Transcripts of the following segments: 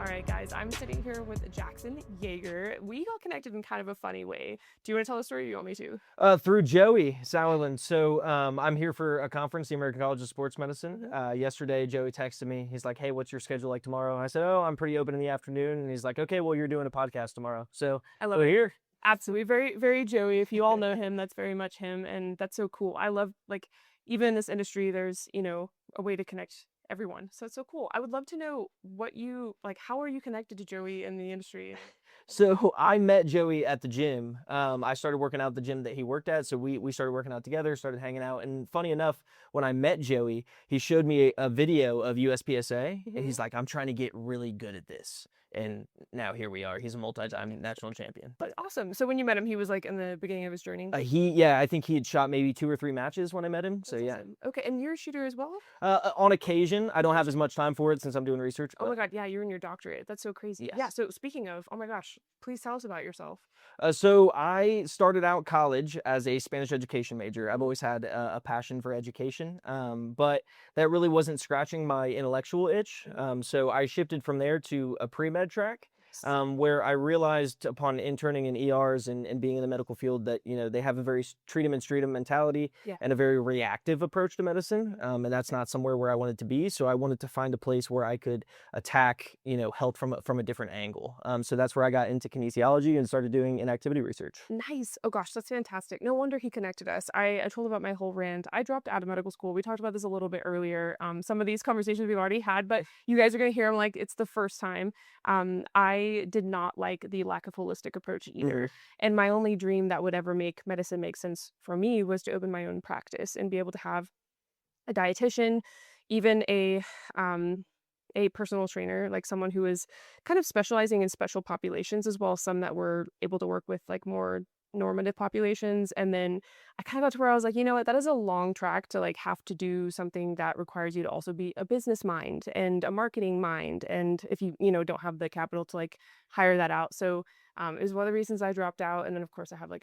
right, guys, I'm sitting here with Jackson Yeager. We got connected in kind of a funny way. Do you want to tell the story or you want me to? Through Joey Sauerland. So I'm here for a conference, the American College of Sports Medicine. Yesterday, Joey texted me. He's like, "Hey, what's your schedule like tomorrow?" I said, "Oh, I'm pretty open in the afternoon." And he's like, "Okay, well, you're doing a podcast tomorrow." So I love we're it. here. Absolutely. Very, very Joey. If you all know him, that's very much him. And that's so cool. I love, like, even in this industry, there's, a way to connect everyone. So it's so cool. I would love to know how are you connected to Joey in the industry? So I met Joey at the gym. I started working out at the gym that he worked at. So we started working out together, started hanging out. And funny enough, when I met Joey, he showed me a video of USPSA. And he's like, "I'm trying to get really good at this." And now here we are. He's a multi-time national champion. But awesome. So when you met him, he was like in the beginning of his journey. I think he had shot maybe 2 or 3 matches when I met him. So That's yeah. awesome. Okay. And you're a shooter as well? On occasion, I don't have as much time for it since I'm doing research. Oh my God. Yeah. You're in your doctorate. That's so crazy. Yes. Yeah. So speaking of, oh my gosh, please tell us about yourself. So I started out college as a Spanish education major. I've always had a passion for education, but that really wasn't scratching my intellectual itch. So I shifted from there to a pre-med track. Where I realized upon interning in ERs and being in the medical field that, they have a very treat 'em and treat 'em mentality Yeah. and a very reactive approach to medicine. And that's not somewhere where I wanted to be. So I wanted to find a place where I could attack, health from a different angle. So that's where I got into kinesiology and started doing inactivity research. Nice. Oh gosh, that's fantastic. No wonder he connected us. I told about my whole rant. I dropped out of medical school. We talked about this a little bit earlier. Some of these conversations we've already had, but you guys are going to hear them like it's the first time. I did not like the lack of holistic approach either. And my only dream that would ever make medicine make sense for me was to open my own practice and be able to have a dietitian, even a personal trainer, like someone who is kind of specializing in special populations as well as some that were able to work with like more normative populations. And then I kind of got to where I was like, you know what, that is a long track to like have to do something that requires you to also be a business mind and a marketing mind. And if you, don't have the capital to like hire that out. So it was one of the reasons I dropped out. And then of course I have I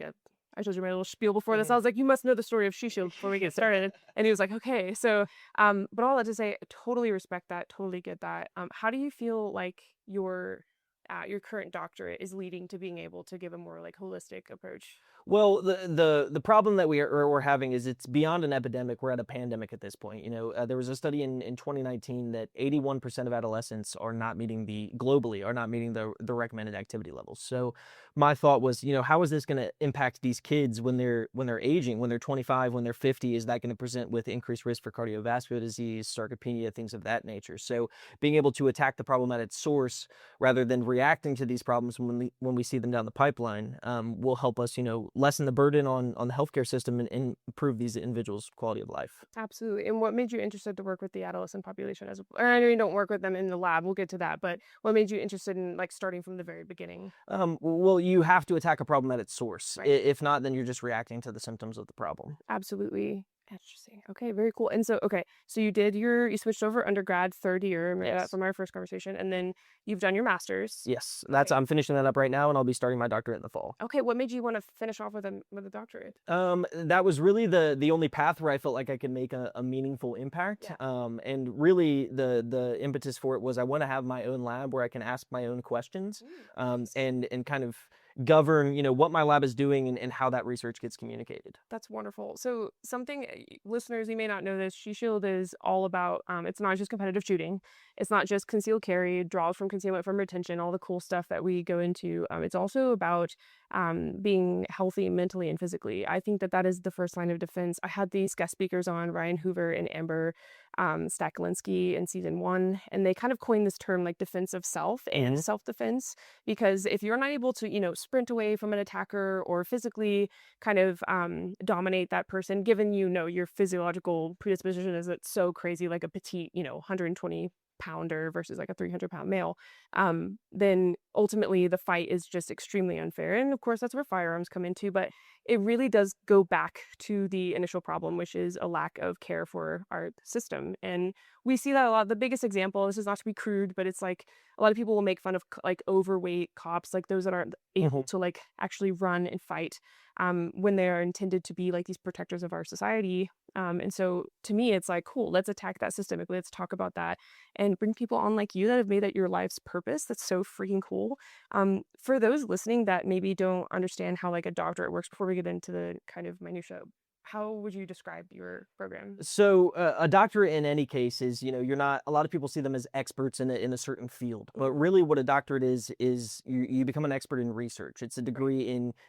told you my little spiel before this. I was like, you must know the story of She Shield before we get started. And he was like, okay. So, but all that to say, I totally respect that, totally get that. How do you feel like your current doctorate is leading to being able to give a more like holistic approach? Well, the problem that we're having is it's beyond an epidemic. We're at a pandemic at this point. There was a study in 2019 that 81% of adolescents globally are not meeting the recommended activity levels. So my thought was, how is this going to impact these kids when they're aging, when they're 25, when they're 50? Is that going to present with increased risk for cardiovascular disease, sarcopenia, things of that nature? So being able to attack the problem at its source rather than reacting to these problems when we see them down the pipeline will help us, lessen the burden on the healthcare system and improve these individuals' quality of life. Absolutely. And what made you interested to work with the adolescent population or I know you don't work with them in the lab. We'll get to that. But what made you interested in like starting from the very beginning? Well, you have to attack a problem at its source. Right. If not, then you're just reacting to the symptoms of the problem. Absolutely. Interesting. Okay, very cool. And so, so you switched over undergrad third year Yes. from our first conversation, and then you've done your master's. Yes, Okay. I'm finishing that up right now, and I'll be starting my doctorate in the fall. Okay, what made you want to finish off with a doctorate? That was really the only path where I felt like I could make a meaningful impact. Yeah. And really the impetus for it was I want to have my own lab where I can ask my own questions, and kind of govern, what my lab is doing and how that research gets communicated. That's wonderful. So something listeners, you may not know this, She Shield is all about, it's not just competitive shooting. It's not just concealed carry, draws from concealment from retention, all the cool stuff that we go into. It's also about being healthy mentally and physically. I think that is the first line of defense. I had these guest speakers on, Ryan Hoover and Amber Stakolinsky in season 1, and they kind of coined this term like defensive self and self-defense, because if you're not able to, sprint away from an attacker or physically kind of dominate that person, given, your physiological predisposition is it's so crazy, like a petite, 120 pounder versus like a 300-pound male, then ultimately the fight is just extremely unfair. And of course, that's where firearms come into. But it really does go back to the initial problem, which is a lack of care for our system. And we see that a lot. The biggest example, this is not to be crude, but it's like a lot of people will make fun of like overweight cops, like those that aren't able Mhm. to like actually run and fight, when they are intended to be like these protectors of our society. And so to me, it's like, cool, let's attack that systemically. Let's talk about that and bring people on like you that have made that your life's purpose. That's so freaking cool. For those listening that maybe don't understand how like a doctorate works, before we get into the kind of minutia, how would you describe your program? So, a doctorate in any case is, you're not, a lot of people see them as experts in a certain field, but Mhm. really what a doctorate is you become an expert in research. It's a Right. degree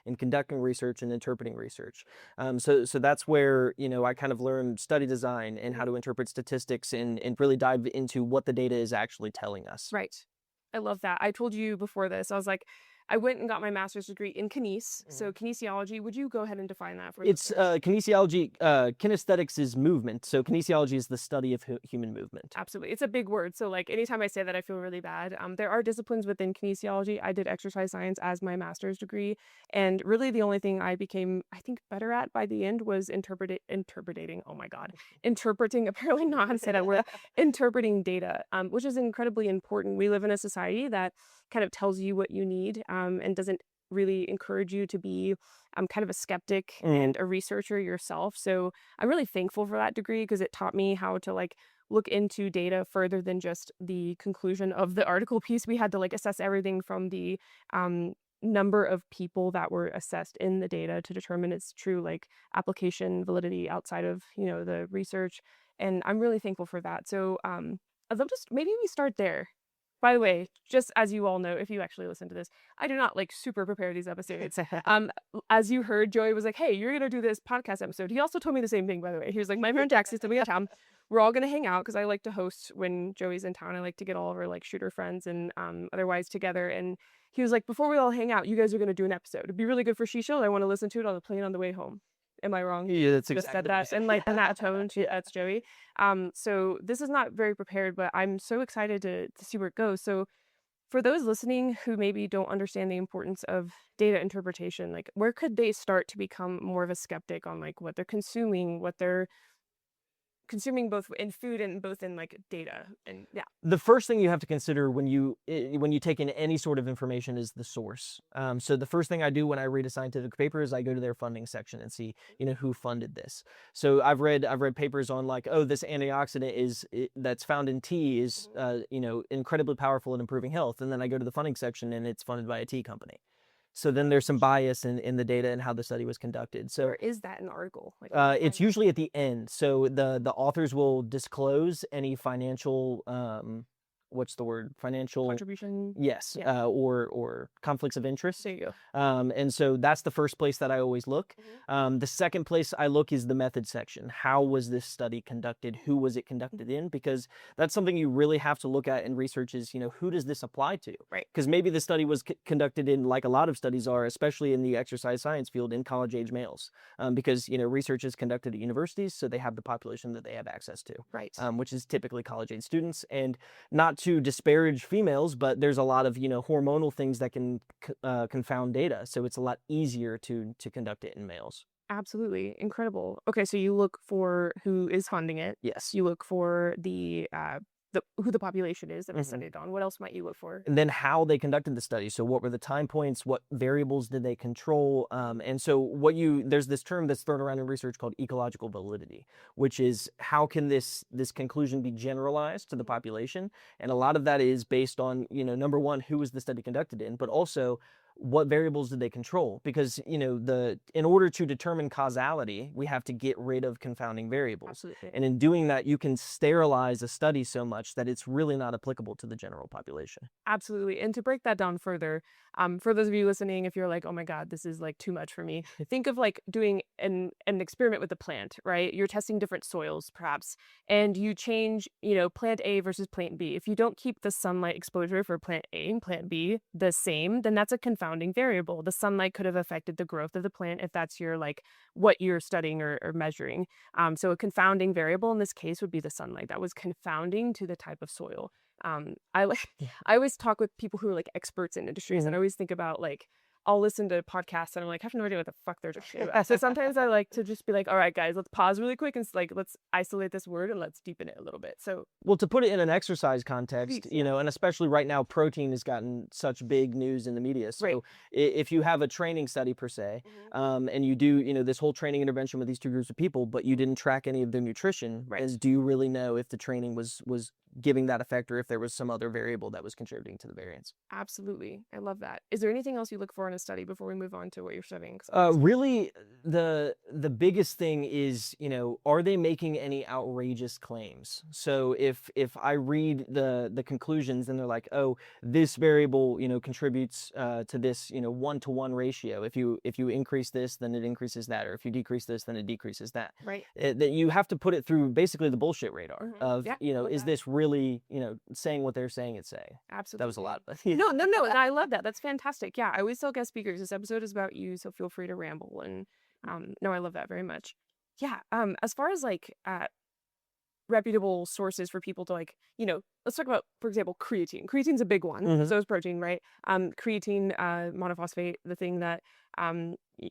in conducting research and interpreting research. So that's where, I kind of learned study design and how Mhm. to interpret statistics and really dive into what the data is actually telling us. Right. I love that. I told you before this, I was like, I went and got my master's degree in so kinesiology. Would you go ahead and define that for It's listeners? kinesiology. Kinesthetics is movement. So kinesiology is the study of human movement. Absolutely. It's a big word. So like anytime I say that, I feel really bad. There are disciplines within kinesiology. I did exercise science as my master's degree. And really the only thing I became, I think, better at by the end was interpreting. Oh my God. Interpreting, apparently not how to say that word, interpreting data, which is incredibly important. We live in a society that kind of tells you what you need, and doesn't really encourage you to be kind of a skeptic Mhm. and a researcher yourself. So I'm really thankful for that degree because it taught me how to like look into data further than just the conclusion of the article piece. We had to like assess everything from the um, number of people that were assessed in the data to determine its true like application validity outside of the research. And I'm really thankful for that. So I'd love to maybe we start there. By the way, just as you all know, if you actually listen to this, I do not like super prepare these episodes. As you heard, Joey was like, "Hey, you're gonna do this podcast episode." He also told me the same thing, by the way. He was like, "My friend Jackson's coming to town. We're all gonna hang out because I like to host when Joey's in town. I like to get all of our like shooter friends and otherwise together." And he was like, "Before we all hang out, you guys are gonna do an episode. It'd be really good for Shisha. I want to listen to it on the plane on the way home." Am I wrong? Yeah, that's Just said exactly what he that said. and like in that tone. That's Joey. So this is not very prepared, but I'm so excited to see where it goes. So for those listening who maybe don't understand the importance of data interpretation, like where could they start to become more of a skeptic on like what they're consuming both in food and both in like data and yeah. The first thing you have to consider when you take in any sort of information is the source. So the first thing I do when I read a scientific paper is I go to their funding section and see who funded this. So I've read papers on like, oh, this antioxidant that's found in tea is Mhm. incredibly powerful in improving health, and then I go to the funding section and it's funded by a tea company. So then there's some Ouch. bias in the data and how the study was conducted. Where So is that in the article? Like where do I it's find that? usually at the end. So the authors will disclose any financial what's the word? Financial, Contribution? yes, Yeah. or conflicts of interest. There you go. And so that's the first place that I always look. Mhm. The second place I look is the method section. How was this study conducted? Who was it conducted in? Because that's something you really have to look at in research is, who does this apply to? Right. Because maybe the study was conducted in, like a lot of studies are, especially in the exercise science field, in college age males. Because, research is conducted at universities, so they have the population that they have access to, Right. which is typically college age students. And not to disparage females, but there's a lot of hormonal things that can confound data, so it's a lot easier to conduct it in males. Absolutely. Incredible. Okay, so you look for who is funding it. Yes. You look for the who the population is that it's hmm studied on. What else might you look for? And then how they conducted the study. So what were the time points? What variables did they control? And so there's this term that's thrown around in research called ecological validity, which is how can this conclusion be generalized to the population? And a lot of that is based on, number one, who was the study conducted in, but also what variables did they control? Because, in order to determine causality, we have to get rid of confounding variables. Absolutely. And in doing that, you can sterilize a study so much that it's really not applicable to the general population. Absolutely. And to break that down further, for those of you listening, if you're like, oh my God, this is like too much for me, think of like doing an experiment with a plant, right? You're testing different soils, perhaps, and you change, plant A versus plant B. If you don't keep the sunlight exposure for plant A and plant B the same, then that's a confounding variable. The sunlight could have affected the growth of the plant if that's your like what you're studying or measuring. So a confounding variable in this case would be the sunlight that was confounding to the type of soil. I like Yeah. I always talk with people who are like experts in industries, and Mhm. I always think about like I'll listen to podcasts and I'm like, I have no idea what the fuck they're talking about. So sometimes I like to just be like, all right, guys, let's pause really quick and like, let's isolate this word and let's deepen it a little bit. So Well, to put it in an exercise context, please, you know, and especially right now, protein has gotten such big news in the media. right. So if you have a training study per se, and you do, you know, this whole training intervention with these two groups of people, but you didn't track any of their nutrition, Right. is do you really know if the training was giving that effect or if there was some other variable that was contributing to the variance? Absolutely. I love that. Is there anything else you look for in a study before we move on to what you're studying? Really, the biggest thing is, you know, are they making any outrageous claims? So if I read the conclusions and they're like, oh, this variable, you know, contributes to this, you know, 1-to-1 ratio. If you increase this, then it increases that, or if you decrease this, then it decreases that. Right. That you have to put it through basically the bullshit radar of, Yeah, you know, love is that. this really, you know, saying what they're saying it's saying? Absolutely. That was a lot, but No, no, no. And I love that. That's fantastic. Yeah, I always tell guest speakers this episode is about you, so feel free to ramble. And no, I love that very much. Yeah. As far as like reputable sources for people to like, you know, let's talk about, for example, creatine. Creatine's a big one. So is protein, right? Creatine monophosphate, the thing that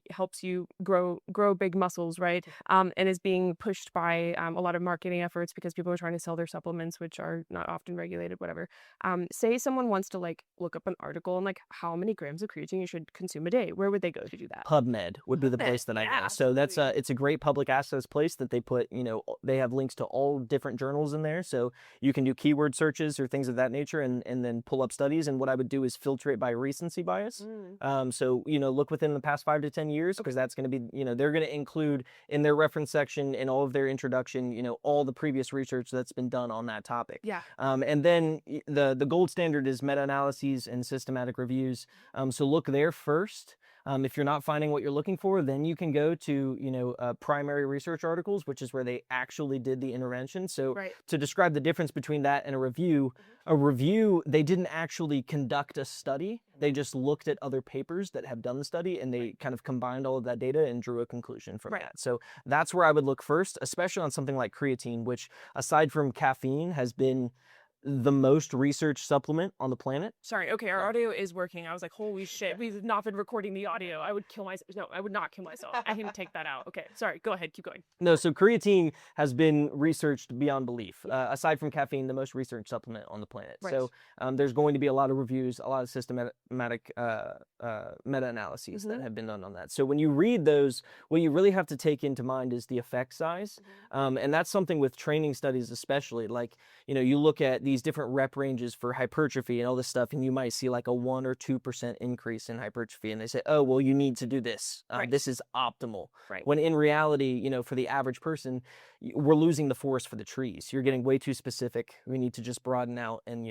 helps you grow big muscles, right? And is being pushed by a lot of marketing efforts because people are trying to sell their supplements, which are not often regulated, whatever. Say someone wants to like look up an article on like how many grams of creatine you should consume a day. Where would they go to do that? PubMed would be the PubMed, place that I yeah, go. So that's absolutely. it's a great public access place that they put, you know, they have links to all different journals in there. So you can do keyword searches or things of that nature and then pull up studies. And what I would do is filter it by recency bias. So, you know, look within the past 5 to 10 years, because that's going to be, you know, they're going to include in their reference section in all of their introduction, you know, all the previous research that's been done on that topic. Yeah. And then the gold standard is meta-analyses and systematic reviews. So look there first. If you're not finding what you're looking for, then you can go to, you know, primary research articles, which is where they actually did the intervention. So Right. to describe the difference between that and a review, they didn't actually conduct a study. They just looked at other papers that have done the study and they kind of combined all of that data and drew a conclusion from that. So that's where I would look first, especially on something like creatine, which aside from caffeine has been the most researched supplement on the planet. Sorry. Okay, our audio is working. I was like, holy shit, we've not been recording the audio. I would kill myself. No, I would not kill myself. I can take that out. Okay, sorry. Go ahead. Keep going. No, so creatine has been researched beyond belief. Aside from caffeine, the most researched supplement on the planet. Right. So there's going to be a lot of reviews, a lot of systematic meta-analyses that have been done on that. So when you read those, what you really have to take into mind is the effect size. And that's something with training studies especially. Like, you know, you look at these different rep ranges for hypertrophy and all this stuff, and you might see like a 1 or 2% increase in hypertrophy. And they say, oh, well, you need to do this. This is optimal. Right. When in reality, you know, for the average person, we're losing the forest for the trees. You're getting way too specific. We need to just broaden out. And,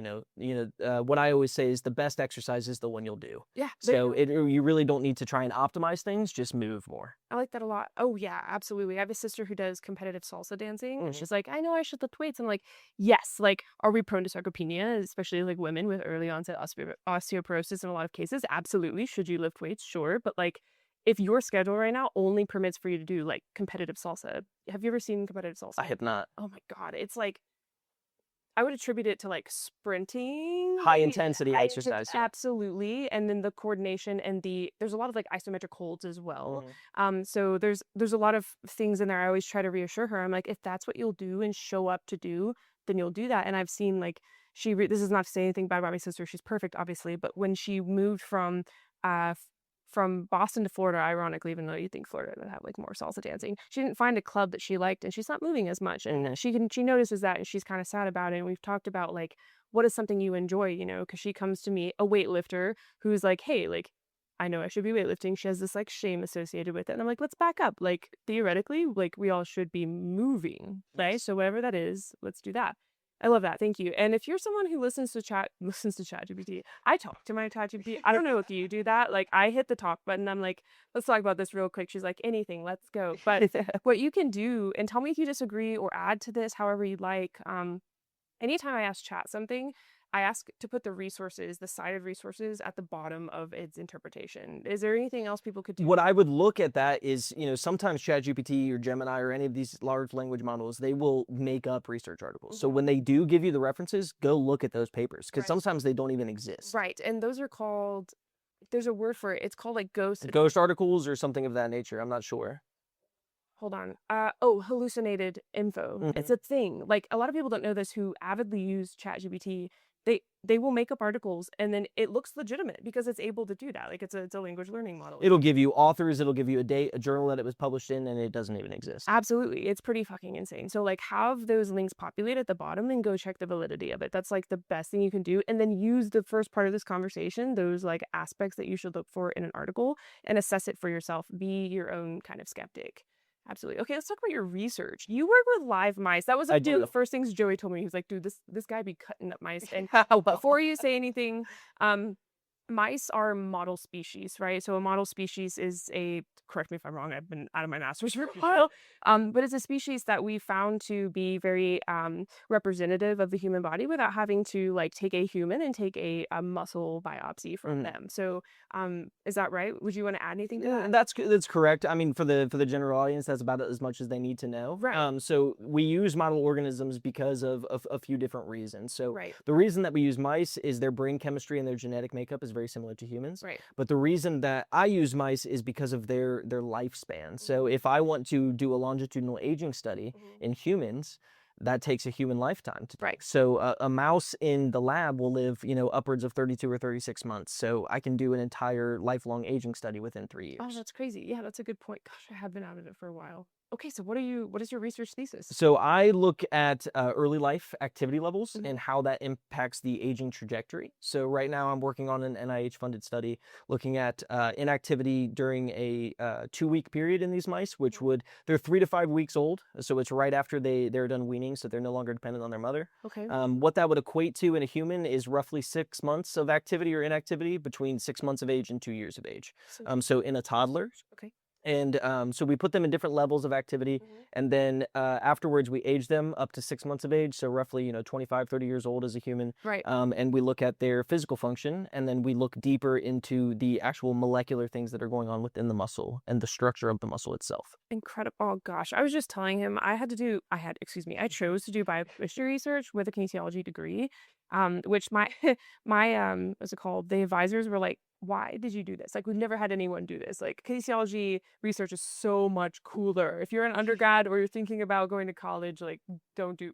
what I always say is the best exercise is the one you'll do. Yeah. So you really don't need to try and optimize things. Just move more. I like that a lot. Oh, yeah, absolutely. I have a sister who does competitive salsa dancing. And she's like, I know I should lift weights. I'm like, yes. Like, are we prone to sarcopenia, especially like women with early onset osteoporosis in a lot of cases? Absolutely. Should you lift weights? Sure. But like, if your schedule right now only permits for you to do like competitive salsa, have you ever seen competitive salsa? I have not. Oh my God. It's like, I would attribute it to like sprinting. High intensity exercise. Absolutely. And then the coordination and there's a lot of like isometric holds as well. So there's a lot of things in there. I always try to reassure her. I'm like, if that's what you'll do and show up to do, then you'll do that. And I've seen like, this is not to say anything bad about my sister. She's perfect, obviously. But when she moved from Boston to Florida, ironically, even though you think Florida would have like more salsa dancing, she didn't find a club that she liked, and she's not moving as much. And she notices that, and she's kind of sad about it. And we've talked about like, what is something you enjoy, you know? Because she comes to me, a weightlifter, who's like, hey, like, I know I should be weightlifting. She has this like shame associated with it, and I'm like, let's back up. Like theoretically, like we all should be moving, right? So whatever that is, let's do that. I love that. Thank you. And if you're someone who listens to ChatGPT, I talk to my ChatGPT. I don't know if you do that. Like I hit the talk button. I'm like, let's talk about this real quick. She's like, anything, let's go. But what you can do, and tell me if you disagree or add to this, however you'd like. Anytime I ask Chat something, I ask to put the cited resources at the bottom of its interpretation. Is there anything else people could do? What I would look at that is, sometimes ChatGPT or Gemini or any of these large language models, they will make up research articles. So when they do give you the references, go look at those papers because sometimes they don't even exist. Right. And those are called, There's a word for it. It's called like ghost. Ghost articles or something of that nature. I'm not sure. Hold on. Oh, hallucinated info. It's Mhm. a thing. Like a lot of people don't know this who avidly use ChatGPT. They will make up articles and then it looks legitimate because it's able to do that. Like it's a language learning model. It'll give you authors, it'll give you a date, a journal that it was published in, and it doesn't even exist. Absolutely. It's pretty fucking insane. So like have those links populate at the bottom and go check the validity of it. That's like the best thing you can do. And then use the first part of this conversation, those like aspects that you should look for in an article and assess it for yourself. Be your own kind of skeptic. Absolutely. Okay, let's talk about your research. You work with live mice. That was I one of do. the first things Joey told me. He was like, dude, this guy be cutting up mice. And Well, before you say anything, um, mice are model species, right? So a model species is a, correct me if I'm wrong, I've been out of my master's for a while, but it's a species that we found to be very representative of the human body without having to like take a human and take a muscle biopsy from them. So is that right? Would you want to add anything to that? that's correct. I mean, for the general audience, that's about as much as they need to know. Right. So we use model organisms because of a few different reasons. So Right. the reason that we use mice is their brain chemistry and their genetic makeup is very similar to humans. Right. But the reason that I use mice is because of their lifespan. So if I want to do a longitudinal aging study in humans, that takes a human lifetime to do. Right. So a mouse in the lab will live, upwards of 32 or 36 months. So I can do an entire lifelong aging study within 3 years. Oh, that's crazy. Yeah, that's a good point. Gosh, I have been out of it for a while. Okay, so what is your research thesis? So I look at early life activity levels and how that impacts the aging trajectory. So right now I'm working on an NIH-funded study looking at inactivity during a 2-week period in these mice, which they're 3 to 5 weeks old. So it's right after they're done weaning, so they're no longer dependent on their mother. Okay. What that would equate to in a human is roughly 6 months of activity or inactivity between 6 months of age and 2 years of age. So in a toddler. Okay. And so we put them in different levels of activity, and then afterwards we age them up to 6 months of age, so roughly 25, 30 years old as a human. Right. And we look at their physical function, and then we look deeper into the actual molecular things that are going on within the muscle and the structure of the muscle itself. Incredible. Oh gosh, I was just telling him I chose to do biochemistry research with a kinesiology degree, which my what's it called? The advisors were like, why did you do this? Like, we've never had anyone do this. Like, kinesiology research is so much cooler. If you're an undergrad or you're thinking about going to college, like, don't do.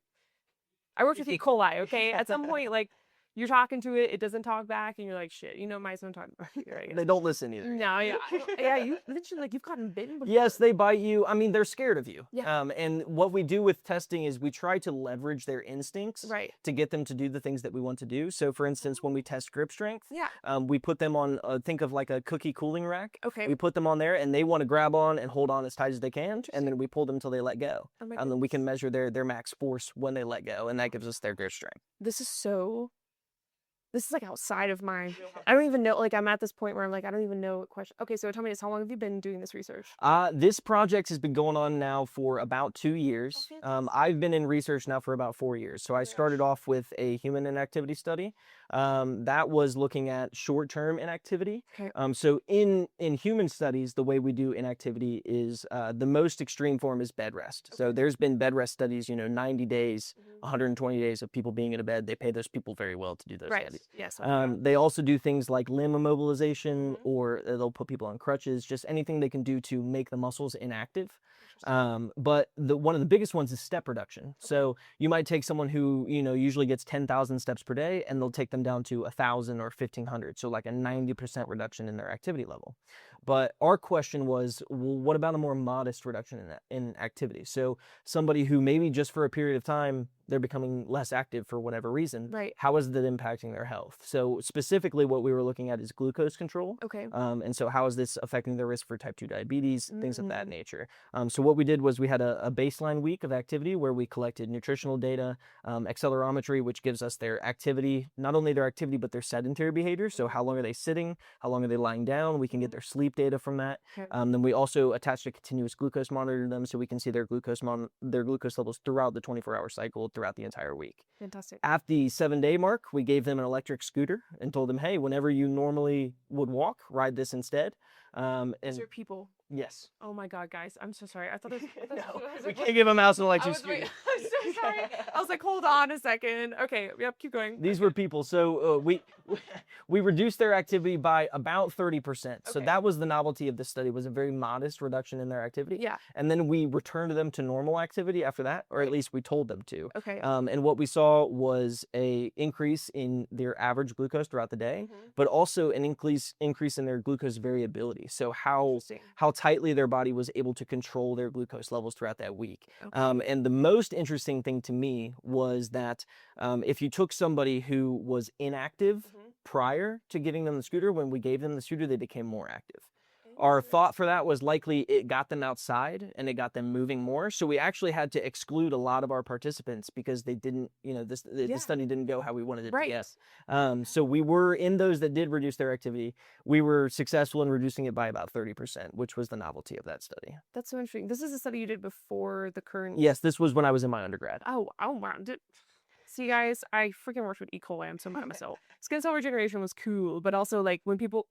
I worked with E. coli, okay? At some point, like, you're talking to it, it doesn't talk back, and you're like, shit, mice don't talk back here, I guess. They don't listen either. No, yeah. Yeah, you mentioned, like, you've gotten bitten before. Yes, they bite you. I mean, they're scared of you. Yeah. And what we do with testing is we try to leverage their instincts Right. to get them to do the things that we want to do. So, for instance, when we test grip strength, Yeah. we put them on, think of like a cookie cooling rack. Okay. We put them on there, and they want to grab on and hold on as tight as they can, and then we pull them until they let go. Oh my And then we can measure their max force when they let go, and that gives us their grip strength. This is like outside of my. I don't even know. Like, I'm at this point where I'm like, I don't even know what question. Okay, so tell me this: how long have you been doing this research? This project has been going on now for about 2 years. I've been in research now for about 4 years. So I started off with a human inactivity study. That was looking at short-term inactivity. Okay. So in human studies, the way we do inactivity is the most extreme form is bed rest. So there's been bed rest studies, 90 days, 120 days of people being in a bed. They pay those people very well to do those studies. Yes. They also do things like limb immobilization, or they'll put people on crutches, just anything they can do to make the muscles inactive. But one of the biggest ones is step reduction. So you might take someone who, usually gets 10,000 steps per day, and they'll take them down to 1,000 or 1,500. So like a 90% reduction in their activity level. But our question was, well, what about a more modest reduction in activity? So somebody who maybe just for a period of time, they're becoming less active for whatever reason. Right. How is that impacting their health? So specifically what we were looking at is glucose control. Okay. And so how is this affecting the risk for type 2 diabetes, things of that nature? So what we did was we had a baseline week of activity where we collected nutritional data, accelerometry, which gives us their activity, not only their activity, but their sedentary behavior. So how long are they sitting? How long are they lying down? We can get their sleep data from that. Okay. Then we also attached a continuous glucose monitor to them so we can see their glucose levels throughout the 24-hour cycle throughout the entire week. Fantastic. At the 7-day mark, we gave them an electric scooter and told them, hey, whenever you normally would walk, ride this instead. These are people. Yes. Oh my God, guys, I'm so sorry. I thought it was, No, I was we like, can't give a mouse an I electric was wait, scooter. I'm so sorry. I was like, hold on a second. Okay, yep, keep going. These were people. So we reduced their activity by about 30%. So Okay. that was the novelty of this study, was a very modest reduction in their activity. Yeah. And then we returned them to normal activity after that, or at least we told them to. Okay. And what we saw was a increase in their average glucose throughout the day, but also an increase in their glucose variability. So how tightly their body was able to control their glucose levels throughout that week. Okay. And the most interesting thing to me was that if you took somebody who was inactive prior to giving them the scooter, when we gave them the scooter, they became more active. Our thought for that was likely it got them outside and it got them moving more. So we actually had to exclude a lot of our participants because they didn't, the study didn't go how we wanted it to go. So we were, in those that did reduce their activity, we were successful in reducing it by about 30%, which was the novelty of that study. That's so interesting. This is a study you did before the current. Yes, this was when I was in my undergrad. Oh wow. See, guys, I freaking worked with E. coli. I'm so mad at myself. Skin cell regeneration was cool, but also like when people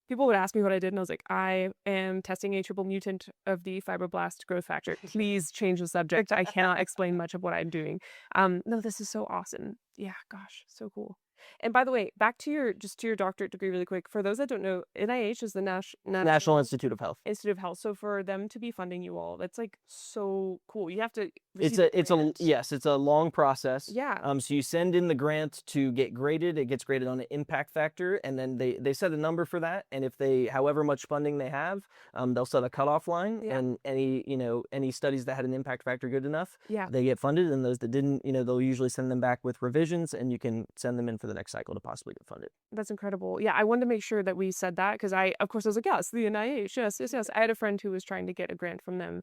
would ask me what I did, and I was like, I am testing a triple mutant of the fibroblast growth factor. Please change the subject. I cannot explain much of what I'm doing. No, this is so awesome. Yeah, gosh, so cool. And by the way, back to your doctorate degree really quick. For those that don't know, NIH is the National Institute of Health. Institute of Health. So for them to be funding you all, that's like so cool. You have to It's receive a yes, it's a long process. Yeah. So you send in the grant to get graded. It gets graded on an impact factor, and then they set a number for that. And if they, however much funding they have, they'll set a cutoff line. Yeah. And any studies that had an impact factor good enough, Yeah. they get funded. And those that didn't, they'll usually send them back with revisions, and you can send them in for the next cycle to possibly get funded. That's incredible. Yeah, I wanted to make sure that we said that because of course, I was like, yes, the NIH, yes. I had a friend who was trying to get a grant from them.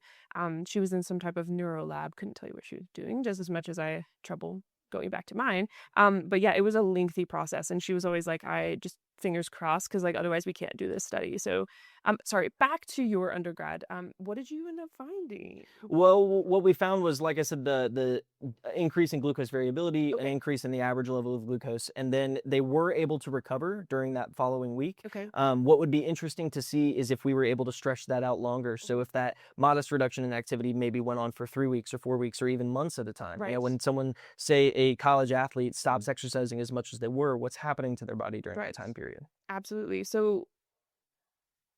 She was in some type of neuro lab. Couldn't tell you what she was doing, just as much as I had trouble going back to mine. But yeah, it was a lengthy process, and she was always like, I just fingers crossed because like otherwise we can't do this study. So sorry, back to your undergrad. What did you end up finding? Well, what we found was, like I said, the increase in glucose variability, an increase in the average level of glucose, and then they were able to recover during that following week. Okay. What would be interesting to see is if we were able to stretch that out longer. So if that modest reduction in activity maybe went on for 3 weeks or 4 weeks or even months at a time. Right. When someone, say a college athlete, stops exercising as much as they were, what's happening to their body during that time period? Absolutely. So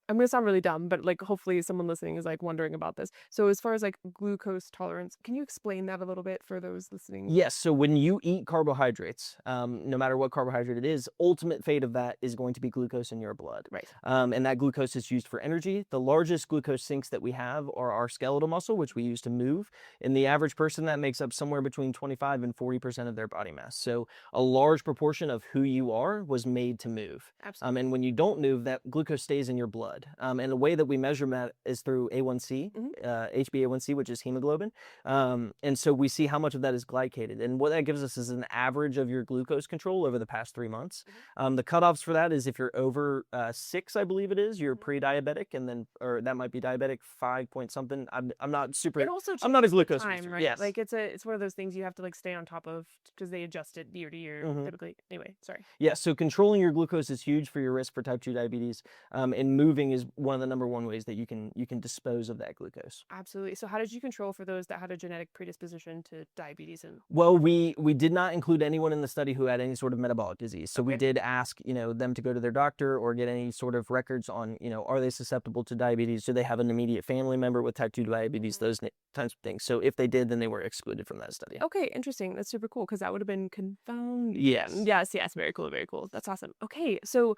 I'm gonna sound really dumb, but like hopefully someone listening is like wondering about this. So as far as like glucose tolerance, can you explain that a little bit for those listening? Yes. So when you eat carbohydrates, no matter what carbohydrate it is, ultimate fate of that is going to be glucose in your blood. Right. And that glucose is used for energy. The largest glucose sinks that we have are our skeletal muscle, which we use to move. In the average person, that makes up somewhere between 25 and 40% of their body mass. So a large proportion of who you are was made to move. Absolutely. And when you don't move, that glucose stays in your blood. And the way that we measure that is through A1C, HbA1c, which is hemoglobin. And so we see how much of that is glycated. And what that gives us is an average of your glucose control over the past 3 months. The cutoffs for that is if you're over 6, I believe it is, you're pre-diabetic, and then, or that might be diabetic 5 point something. I'm not super, It also I'm not a glucose time, researcher. right? Yes. Like it's one of those things you have to like stay on top of because they adjust it year to year typically. Anyway, sorry. Yeah, so controlling your glucose is huge for your risk for type 2 diabetes. And moving is one of the number one ways that you can dispose of that glucose. Absolutely. So how did you control for those that had a genetic predisposition to diabetes? And Well, we did not include anyone in the study who had any sort of metabolic disease. So we did ask, them to go to their doctor or get any sort of records on, are they susceptible to diabetes? Do they have an immediate family member with type 2 diabetes? Those types of things. So if they did, then they were excluded from that study. okay, interesting. That's super cool because that would have been confounding. Yes. Yes. Very cool. Very cool. That's awesome. Okay, so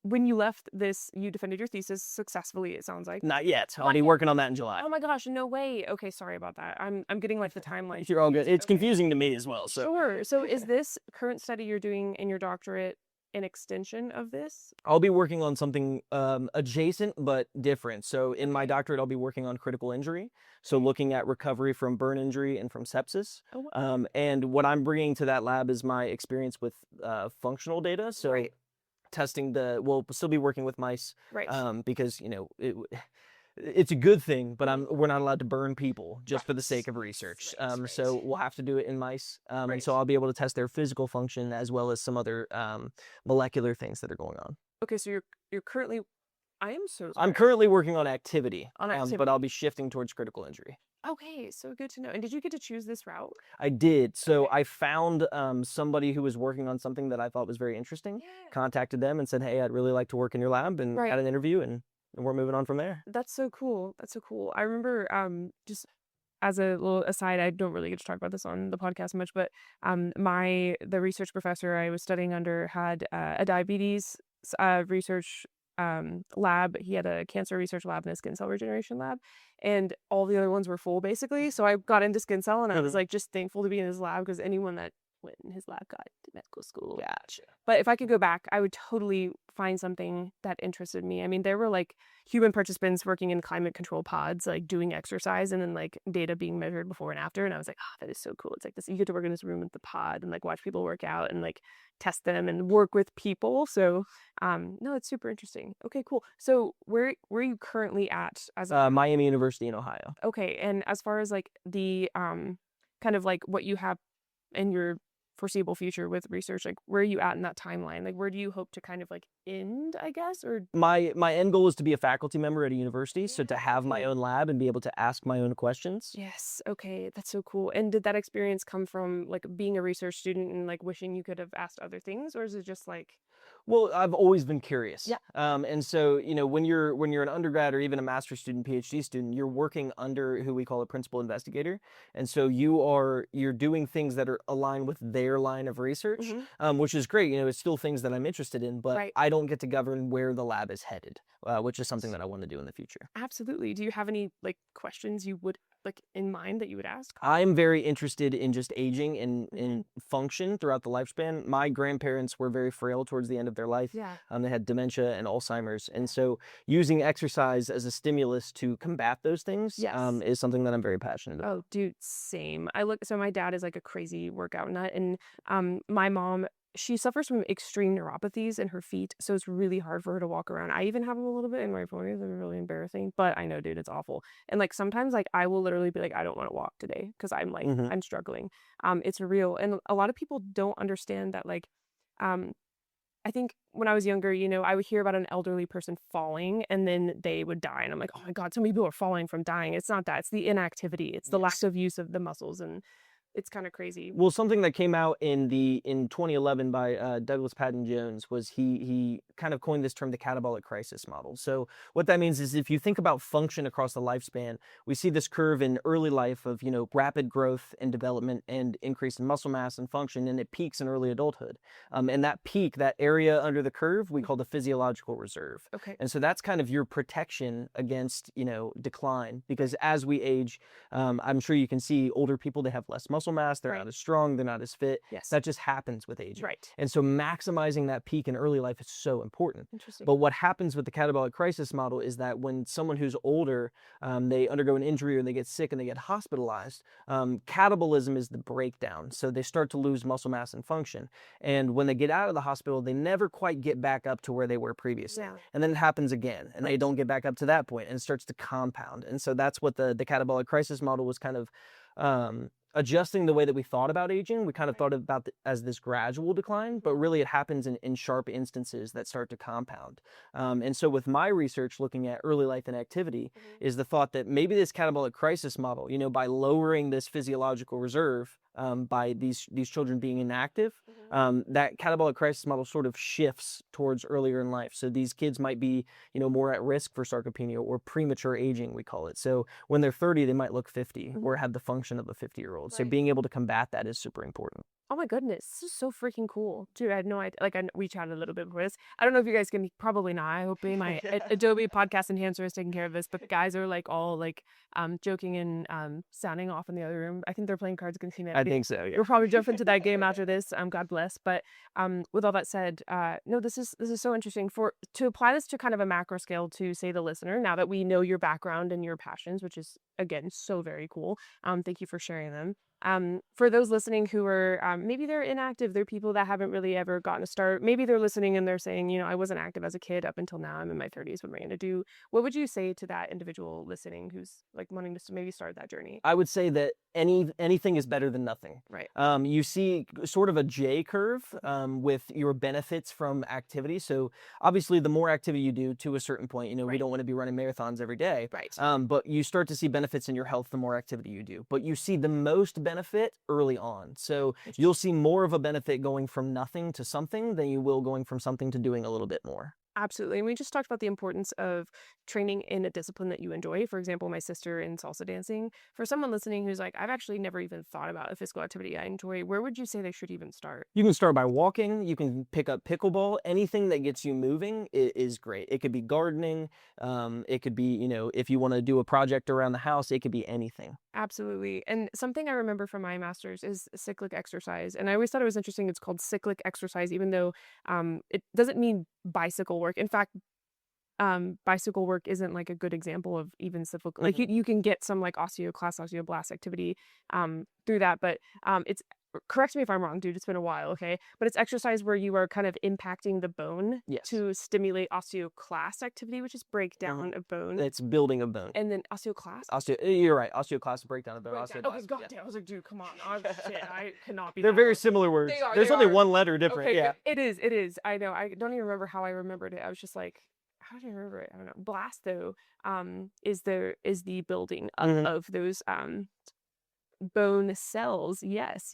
when you left this, you defended your thesis successfully, it sounds like. Not yet. I'll be working on that in July. Oh my gosh, no way. Okay, sorry about that. I'm getting like the timeline. You're all good. It's Okay. confusing to me as well. So Sure. So is this current study you're doing in your doctorate an extension of this? I'll be working on something adjacent but different. So in my doctorate, I'll be working on critical injury. So looking at recovery from burn injury and from sepsis. Oh, wow. And what I'm bringing to that lab is my experience with functional data. So testing we'll still be working with mice. Right. Because, it's a good thing, but we're not allowed to burn people just for the sake of research. So we'll have to do it in mice. And so I'll be able to test their physical function as well as some other molecular things that are going on. Okay, so you're currently I am so I'm sorry. currently working on activity, On but I'll activity. be shifting towards critical injury. Okay, so good to know. And did you get to choose this route? I did. So Okay. I found somebody who was working on something that I thought was very interesting, Yeah. contacted them and said, "Hey, I'd really like to work in your lab," and Right. had an interview, and we're moving on from there. That's so cool. That's so cool. I remember just as a little aside, I don't really get to talk about this on the podcast much, but the research professor I was studying under had a diabetes research lab. He had a cancer research lab and a skin cell regeneration lab, and all the other ones were full basically. So I got into skin cell, and I was Mhm. like just thankful to be in his lab because anyone that went in his lab got to medical school. Gotcha. But if I could go back, I would totally find something that interested me. I mean, there were like human participants working in climate control pods, like doing exercise and then like data being measured before and after. And I was like, oh, that is so cool. It's like this, you get to work in this room with the pod and like watch people work out and like test them and work with people. So, no, it's super interesting. Okay, cool. So where are you currently at as Miami University in Ohio. okay. And as far as like the, kind of like what you have in your foreseeable future with research, like where are you at in that timeline? Like where do you hope to kind of like end, I guess? Or My end goal is to be a faculty member at a university, so to yeah, have my okay. own lab and be able to ask my own questions. Yes, okay, that's so cool. And did that experience come from like being a research student and like wishing you could have asked other things, or is it just like Well, I've always been curious, yeah, and so when you're an undergrad or even a master's student, PhD student, you're working under who we call a principal investigator, and so you're doing things that are aligned with their line of research, hmm which is great. It's still things that I'm interested in, but right? I don't get to govern where the lab is headed, which is something that I want to do in the future. Absolutely. Do you have any like questions you would like in mind that you would ask? I'm very interested in just aging and hmm in function throughout the lifespan. My grandparents were very frail towards the end of their life. Yeah. They had dementia and Alzheimer's, and so using exercise as a stimulus to combat those things Yes. is something that I'm very passionate about. Oh, dude, same. So my dad is like a crazy workout nut and my mom, she suffers from extreme neuropathies in her feet, so it's really hard for her to walk around. I even have them a little bit in my 40s. They're really embarrassing, but I know, dude, it's awful. And like sometimes like I will literally be like I don't want to walk today because Hmm. I'm struggling. It's real and a lot of people don't understand that like um I think when I was younger, I would hear about an elderly person falling and then they would die. And I'm like, oh my God, so many people are falling from dying. It's not that. It's the inactivity. It's the lack Yes. of use of the muscles. And it's kind of crazy. Well, something that came out in 2011 by Douglas Patton Jones was he kind of coined this term, the catabolic crisis model. So what that means is if you think about function across the lifespan, we see this curve in early life of rapid growth and development and increase in muscle mass and function, and it peaks in early adulthood. And that peak, that area under the curve, we call Mhm. the physiological reserve. Okay. And so that's kind of your protection against decline, because as we age, I'm sure you can see older people, they have less muscle mass, they're Right. not as strong, they're not as fit. Yes. That just happens with aging. Right. And so maximizing that peak in early life is so important. Interesting. But what happens with the catabolic crisis model is that when someone who's older, they undergo an injury or they get sick and they get hospitalized, catabolism is the breakdown. So they start to lose muscle mass and function. And when they get out of the hospital, they never quite get back up to where they were previously. Yeah. And then it happens again, and they don't get back up to that point, and it starts to compound. And so that's what the catabolic crisis model was kind of adjusting the way that we thought about aging. We kind of Right. thought about it as this gradual decline, but really it happens in sharp instances that start to compound. And so with my research looking at early life inactivity Mhm. is the thought that maybe this catabolic crisis model, by lowering this physiological reserve, by these children being inactive, Mhm. that catabolic crisis model sort of shifts towards earlier in life. So these kids might be, more at risk for sarcopenia or premature aging, we call it. So when they're 30, they might look 50 Mhm. or have the function of a 50-year-old. So Right. being able to combat that is super important. Oh my goodness, this is so freaking cool. Dude, I had no idea. Like, we chatted a little bit before this. I don't know if you guys can, probably not. I hope my Yeah. Adobe podcast enhancer is taking care of this, but the guys are like all like joking and sounding off in the other room. I think they're playing Cards Against I Humanity. think so, yeah. We'll probably jump into that game after this. God bless. But with all that said, no, this is so interesting for to apply this to kind of a macro scale to say the listener. Now that we know your background and your passions, which is again so very cool. Thank you for sharing them. For those listening who are maybe they're inactive, they're people that haven't really ever gotten a start. Maybe they're listening and they're saying, I wasn't active as a kid up until now. I'm in my 30s. What am I going to do? What would you say to that individual listening who's like wanting to maybe start that journey? I would say that anything is better than nothing. Right. You see sort of a J curve with your benefits from activity. So obviously, the more activity you do to a certain point, we Right. don't want to be running marathons every day. Right. But you start to see benefits in your health the more activity you do. But you see the most benefit early on. So you'll see more of a benefit going from nothing to something than you will going from something to doing a little bit more. Absolutely. And we just talked about the importance of training in a discipline that you enjoy. For example, my sister in salsa dancing. For someone listening who's like, I've actually never even thought about a physical activity I enjoy, where would you say they should even start? You can start by walking. You can pick up pickleball. Anything that gets you moving is great. It could be gardening. It could be, if you want to do a project around the house, it could be anything. Absolutely. And something I remember from my master's is cyclic exercise. And I always thought it was interesting. It's called cyclic exercise, even though it doesn't mean bicycle work. In fact, bicycle work isn't like a good example of even cyclical. Like you can get some like osteoblast activity through that, but it's correct me if I'm wrong, dude. It's been a while, okay? But it's exercise where you are kind of impacting the bone Yes. to stimulate osteoclast activity, which is breakdown of bone. It's building a bone. And then osteoclast? You're right. Osteoclast, breakdown of bone. Okay, goddamn. I was like, dude, come on. Oh, shit, I cannot be They're that very wrong. similar words. They are. There's they only are. one letter different. Okay, Yeah. it is. I know. I don't even remember how I remembered it. I was just like, how did I remember it? I don't know. Blasto is the building of those bone cells. Yes.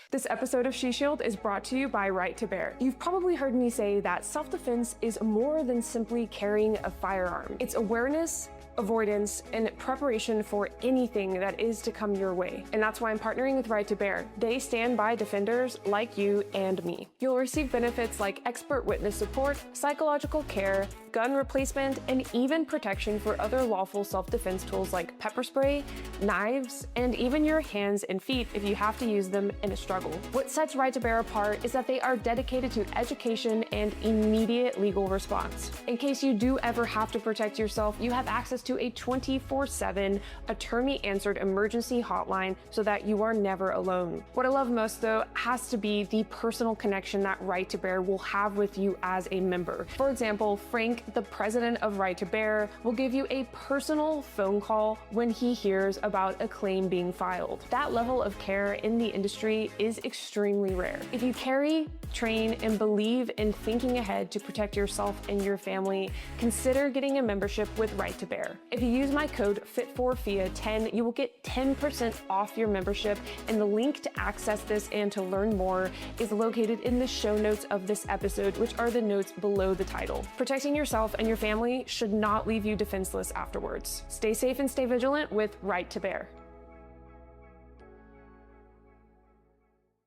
This episode of She Shield is brought to you by Right to Bear. You've probably heard me say that self-defense is more than simply carrying a firearm. It's awareness, avoidance, and preparation for anything that is to come your way. And that's why I'm partnering with Right to Bear. They stand by defenders like you and me. You'll receive benefits like expert witness support, psychological care, gun replacement, and even protection for other lawful self-defense tools like pepper spray, knives, and even your hands and feet if you have to use them in a struggle. What sets Right to Bear apart is that they are dedicated to education and immediate legal response. In case you do ever have to protect yourself, you have access to a 24/7 attorney-answered emergency hotline so that you are never alone. What I love most, though, has to be the personal connection that Right to Bear will have with you as a member. For example, Frank, the president of Right to Bear, will give you a personal phone call when he hears about a claim being filed. That level of care in the industry is extremely rare. If you carry, train, and believe in thinking ahead to protect yourself and your family, consider getting a membership with Right to Bear. If you use my code FIT4FIA10, you will get 10% off your membership, and the link to access this and to learn more is located in the show notes of this episode, which are the notes below the title. Protecting yourself and your family should not leave you defenseless afterwards. Stay safe and stay vigilant with Right to Bear.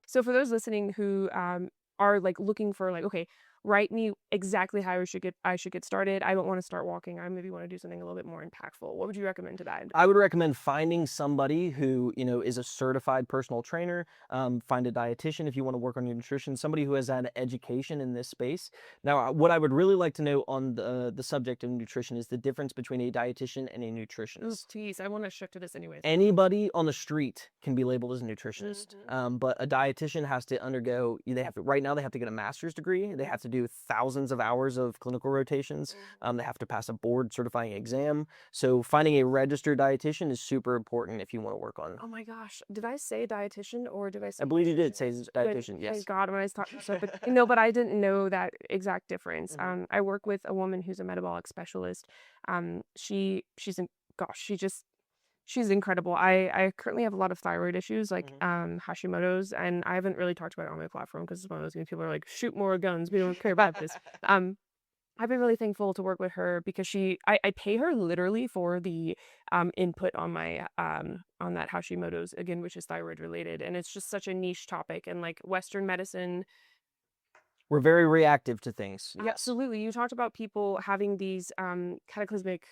So for those listening who are like looking for like, okay, write me exactly how I should get started. I don't want to start walking. I maybe want to do something a little bit more impactful. What would you recommend to that? I would recommend finding somebody who, is a certified personal trainer. Find a dietitian if you want to work on your nutrition, somebody who has had education in this space. Now, what I would really like to know on the subject of nutrition is the difference between a dietitian and a nutritionist. Jeez, I want to shift to this anyways. Anybody on the street can be labeled as a nutritionist, but a dietitian has to undergo, right now they have to get a master's degree. They have to do thousands of hours of clinical rotations. They have to pass a board certifying exam. So finding a registered dietitian is super important if you want to work on. Oh my gosh, did I say dietitian or did I say? I believe you did say dietitian. Yes. Thank God when I was talking. But I didn't know that exact difference. I work with a woman who's a metabolic specialist. She's incredible. I currently have a lot of thyroid issues, like Hashimoto's, and I haven't really talked about it on my platform because it's one of those things people are like, shoot more guns. We don't care about this. I've been really thankful to work with her because I pay her literally for the input on my on that Hashimoto's, again, which is thyroid related, and it's just such a niche topic. And like Western medicine, we're very reactive to things. absolutely. You talked about people having these cataclysmic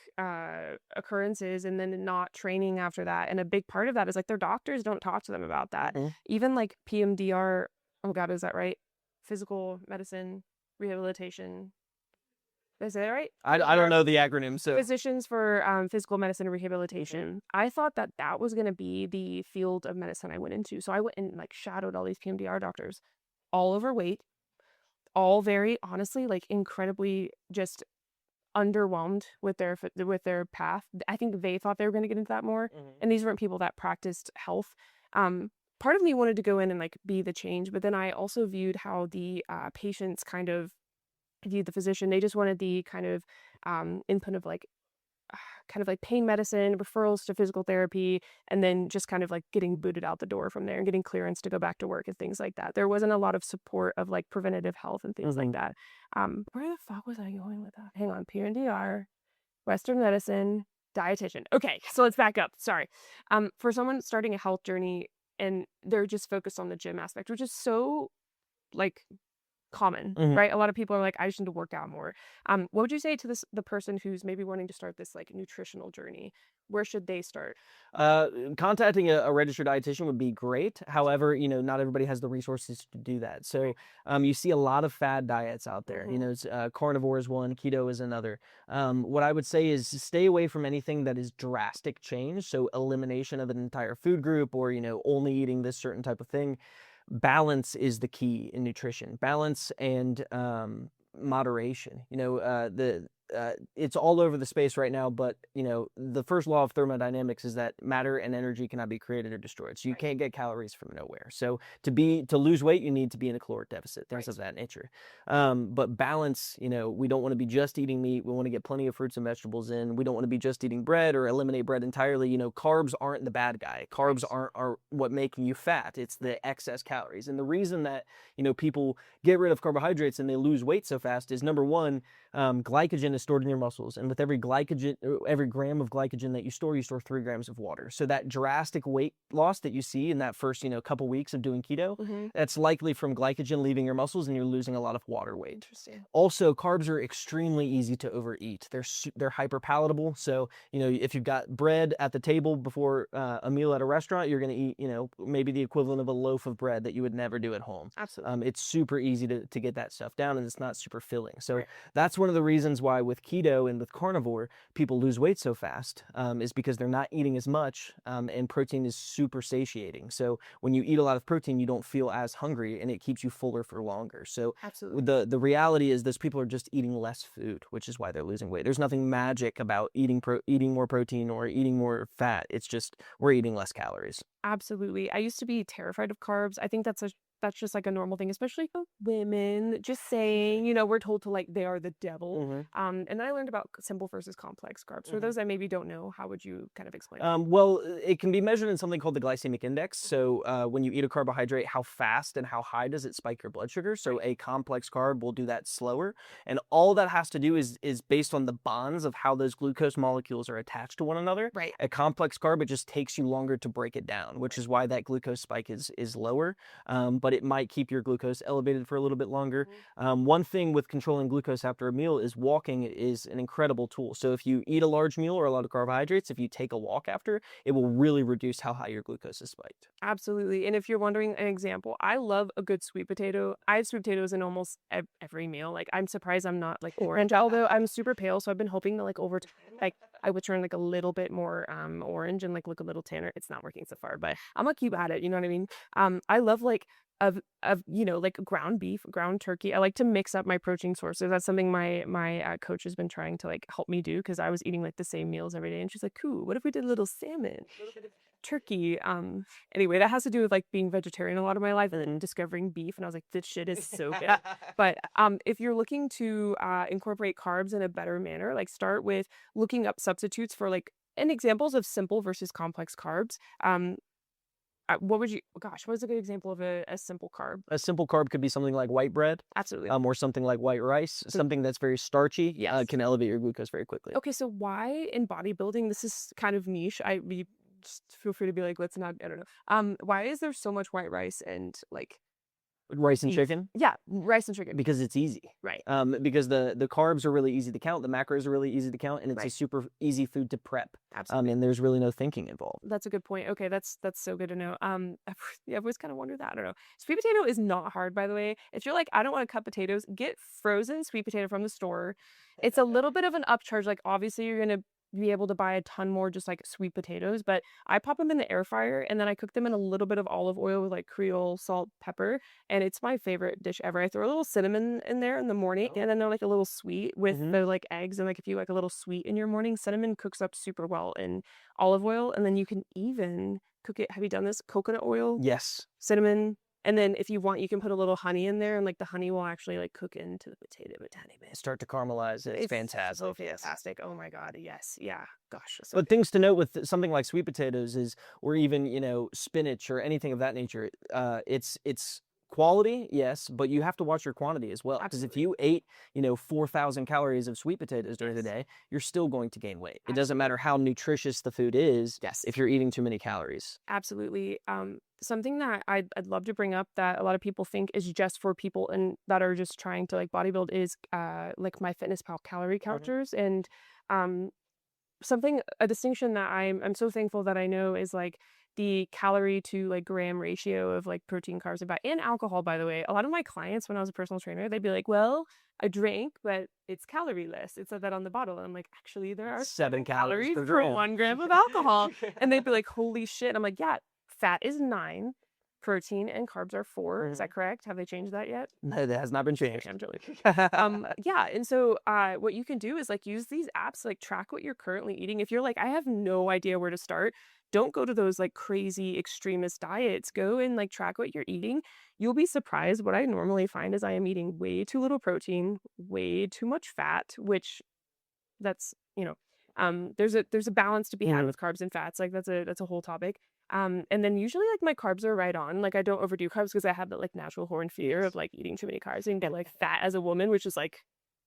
occurrences and then not training after that, and a big part of that is like their doctors don't talk to them about that. Even like PMDR, oh God, is that right? Physical medicine rehabilitation. Did I say that right? I don't know the acronym, so Physicians for Physical Medicine and Rehabilitation. I thought that that was going to be the field of medicine I went into. So I went and like shadowed all these PMDR doctors, all overweight, all very honestly like incredibly just underwhelmed with their path. I think they thought they were going to get into that more, Mhm. and these weren't people that practiced health. Part of me wanted to go in and like be the change, but then I also viewed how the patients kind of viewed the physician. They just wanted the kind of input of like kind of like pain medicine, referrals to physical therapy, and then just kind of like getting booted out the door from there and getting clearance to go back to work and things like that. There wasn't a lot of support of like preventative health and things like Mhm. that. Where the fuck was I going with that? Hang on, PNDR, Western medicine, dietitian. Okay, so let's back up. Sorry. For someone starting a health journey and they're just focused on the gym aspect, which is so like common, Mhm. right? A lot of people are like, I just need to work out more. What would you say to the person who's maybe wanting to start this like nutritional journey? Where should they start? Uh, Contacting a registered dietitian would be great. However, not everybody has the resources to do that. So, Right. you see a lot of fad diets out there. Mm-hmm. Carnivore is one, keto is another. What I would say is stay away from anything that is drastic change. So, elimination of an entire food group, or only eating this certain type of thing. Balance is the key in nutrition. Balance and moderation. It's all over the space right now, but the first law of thermodynamics is that matter and energy cannot be created or destroyed. So you Right. can't get calories from nowhere. So to lose weight, you need to be in a caloric deficit, things of Right. that nature. But balance, we don't want to be just eating meat. We want to get plenty of fruits and vegetables in. We don't want to be just eating bread or eliminate bread entirely. Carbs aren't the bad guy. Carbs Right. are what making you fat. It's the excess calories. And the reason that people get rid of carbohydrates and they lose weight so fast is number one, glycogen is stored in your muscles, and with every gram of glycogen that you store 3 grams of water. So that drastic weight loss that you see in that first couple weeks of doing keto, Mm-hmm. that's likely from glycogen leaving your muscles, and you're losing a lot of water weight. Interesting. Also, carbs are extremely easy to overeat. They're hyper palatable. So if you've got bread at the table before a meal at a restaurant, you're going to eat maybe the equivalent of a loaf of bread that you would never do at home. Absolutely. It's super easy to get that stuff down, and it's not super filling. So Right. that's one of the reasons why with keto and with carnivore, people lose weight so fast, is because they're not eating as much, and protein is super satiating. So when you eat a lot of protein, you don't feel as hungry, and it keeps you fuller for longer. So Absolutely. the reality is those people are just eating less food, which is why they're losing weight. There's nothing magic about eating more protein or eating more fat. It's just we're eating less calories. Absolutely. I used to be terrified of carbs. I think that's just like a normal thing, especially for women. Just saying, we're told to like they are the devil. Mhm. And then I learned about simple versus complex carbs. For Mhm. those that maybe don't know, how would you kind of explain? Well, it can be measured in something called the glycemic index. So, when you eat a carbohydrate, how fast and how high does it spike your blood sugar? So, Right. a complex carb will do that slower, and all that has to do is based on the bonds of how those glucose molecules are attached to one another. Right. A complex carb, it just takes you longer to break it down, which is why that glucose spike is lower. But it might keep your glucose elevated for a little bit longer. Mhm. One thing with controlling glucose after a meal is walking is an incredible tool. So if you eat a large meal or a lot of carbohydrates, if you take a walk after, it will really reduce how high your glucose is spiked. Absolutely. And if you're wondering an example, I love a good sweet potato. I have sweet potatoes in almost every meal. Like I'm surprised I'm not like orange, although I'm super pale. So I've been hoping to like over time, like I would turn like a little bit more orange and like look a little tanner. It's not working so far, but I'm gonna keep at it. You know what I mean? I love like of like ground beef, ground turkey. I like to mix up my protein sources. That's something my coach has been trying to like help me do because I was eating like the same meals every day, and she's like, "Cool, what if we did a little salmon, a little bit of turkey?" Anyway, that has to do with like being vegetarian a lot of my life and then discovering beef, and I was like, "This shit is so good." But if you're looking to incorporate carbs in a better manner, like start with looking up substitutes for like and examples of simple versus complex carbs. What would you? Gosh, what is a good example of a simple carb? A simple carb could be something like white bread, Absolutely. or something like white rice. So Something that's very starchy, yes. can elevate your glucose very quickly. Okay, so why in bodybuilding? This is kind of niche. You just feel free to be like, let's not. I don't know. Why is there so much white rice and like Rice and beef. chicken? Yeah, rice and chicken. Because it's easy. Right. Because the carbs are really easy to count, the macros are really easy to count, and it's a Right. super easy food to prep. Absolutely. And there's really no thinking involved. That's a good point. Okay, that's so good to know. Yeah, I've always kind of wondered that. I don't know. Sweet potato is not hard, by the way. If you're like, I don't want to cut potatoes, get frozen sweet potato from the store. It's a little bit of an upcharge. Like, obviously, you're gonna be able to buy a ton more just like sweet potatoes, but I pop them in the air fryer and then I cook them in a little bit of olive oil with like Creole salt, pepper, and it's my favorite dish ever. I throw a little cinnamon in there in the morning, and then they're like a little sweet with Mhm. the like eggs. And like if you like a little sweet in your morning, cinnamon cooks up super well in olive oil, and then you can even cook it. Have you done this? Coconut oil, Yes. cinnamon, and then if you want, you can put a little honey in there, and like the honey will actually like cook into the potato a tiny bit. Start to caramelize it. It's So fantastic. Yes. fantastic. Oh my God. Yes. Yeah. Gosh. So But good. things to note with something like sweet potatoes is, or even, spinach or anything of that nature, it's quality, yes, but you have to watch your quantity as well. Because if Absolutely. you ate, 4,000 calories of sweet potatoes during the Yes. day, you're still going to gain weight. It doesn't Absolutely. matter how nutritious the food is Yes. if you're eating too many calories. Absolutely. Something that I'd love to bring up that a lot of people think is just for people and that are just trying to like bodybuild is like my fitness pal calorie Mhm. counters. And um something a distinction that I'm so thankful that I know is like the calorie to like gram ratio of like protein, carbs, and fat, and alcohol. By the way, a lot of my clients when I was a personal trainer, they'd be like, "Well, I drank, but it's calorie less." It said that on the bottle, and I'm like, "Actually, there are 7 calories calories per per gram. 1 gram of alcohol," and they'd be like, "Holy shit!" I'm like, "Yeah, fat is 9, protein and carbs are 4. Is that Mhm. correct? Have they changed that yet?" No, that has not been Just kidding, changed. I'm totally yeah, and so, what you can do is, like, use these apps, like, track what you're currently eating. If you're like, "I have no idea where to start," don't go to those, like, crazy extremist diets. Go and, like, track what you're eating. You'll be surprised. What I normally find is I am eating way too little protein, way too much fat, which that's, there's a balance to be had Mhm. with carbs and fats, like, that's a whole topic. And then usually, like, my carbs are right on, like, I don't overdo carbs because I have that, like, natural horn fear of, like, eating too many carbs and get, like, fat as a woman, which is, like,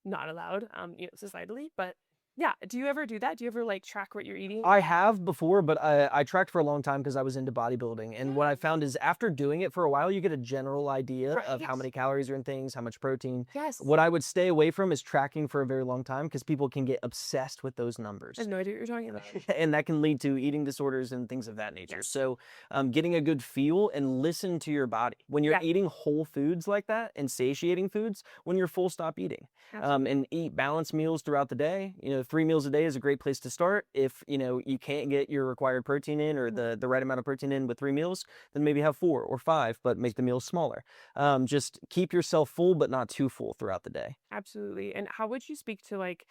not allowed, societally, but yeah. Do you ever do that? Do you ever, like, track what you're eating? I have before, but I tracked for a long time because I was into bodybuilding. And what I Yes. found is after doing it for a while, you get a general idea of how Right. many calories are in things, how much protein. Yes. What I would stay away from is tracking for a very long time because people can get obsessed with those I numbers. have no idea what you're talking about. And that can lead to eating disorders and things of that nature. Yes. So, getting a good feel and listen to your body. When you're Yeah. eating whole foods like that and satiating foods, when you're full, stop eating. Absolutely. And eat balanced meals throughout the day. 3 meals a day is a great place to start. If you can't get your required protein in or Mhm. the right amount of protein in with 3 meals, then maybe have 4 or 5, but make the meals smaller. Just keep yourself full, but not too full throughout the day. Absolutely. And how would you speak to, like,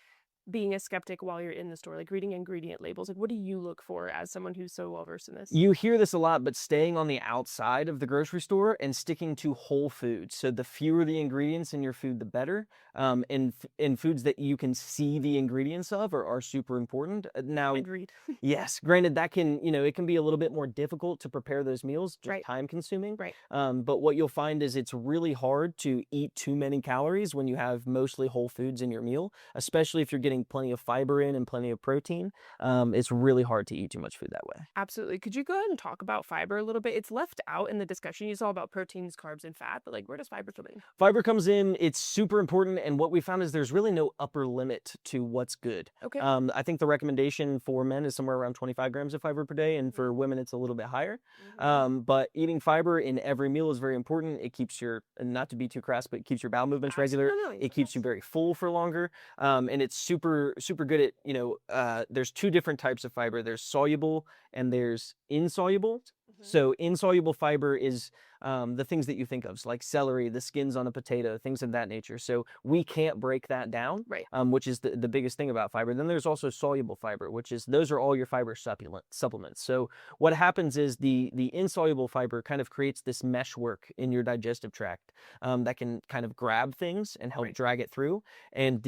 being a skeptic while you're in the store, like, reading ingredient labels? Like, what do you look for as someone who's so well versed in this? You hear this a lot, but staying on the outside of the grocery store and sticking to whole foods. So the fewer the ingredients in your food, the better. And foods that you can see the ingredients of are super important. Now, Agreed. yes, granted that it can be a little bit more difficult to prepare those meals, just Right. time consuming. Right. But what you'll find is it's really hard to eat too many calories when you have mostly whole foods in your meal, especially if you're getting plenty of fiber in and plenty of protein. It's really hard to eat too much food that way. Absolutely. Could you go ahead and talk about fiber a little bit? It's left out in the discussion. You saw about proteins, carbs, and fat, but like, where does fiber come in? Fiber comes in, it's super important, and what we found is there's really no upper limit to what's good. Okay. I think the recommendation for men is somewhere around 25 grams of fiber per day, and Mhm. for women, it's a little bit higher. Mhm. But eating fiber in every meal is very important. It keeps and not to be too crass, but it keeps your bowel movements regular. Absolutely. It keeps you very full for longer. And it's super, super good at, there's two different types of fiber. There's soluble and there's insoluble. Mhm. So insoluble fiber is the things that you think of, so like celery, the skins on a potato, things of that nature. So we can't break that down, Right. which is the biggest thing about fiber. Then there's also soluble fiber, which is those are all your fiber supplements. So what happens is the insoluble fiber kind of creates this meshwork in your digestive tract that can kind of grab things and help Right. drag it through. And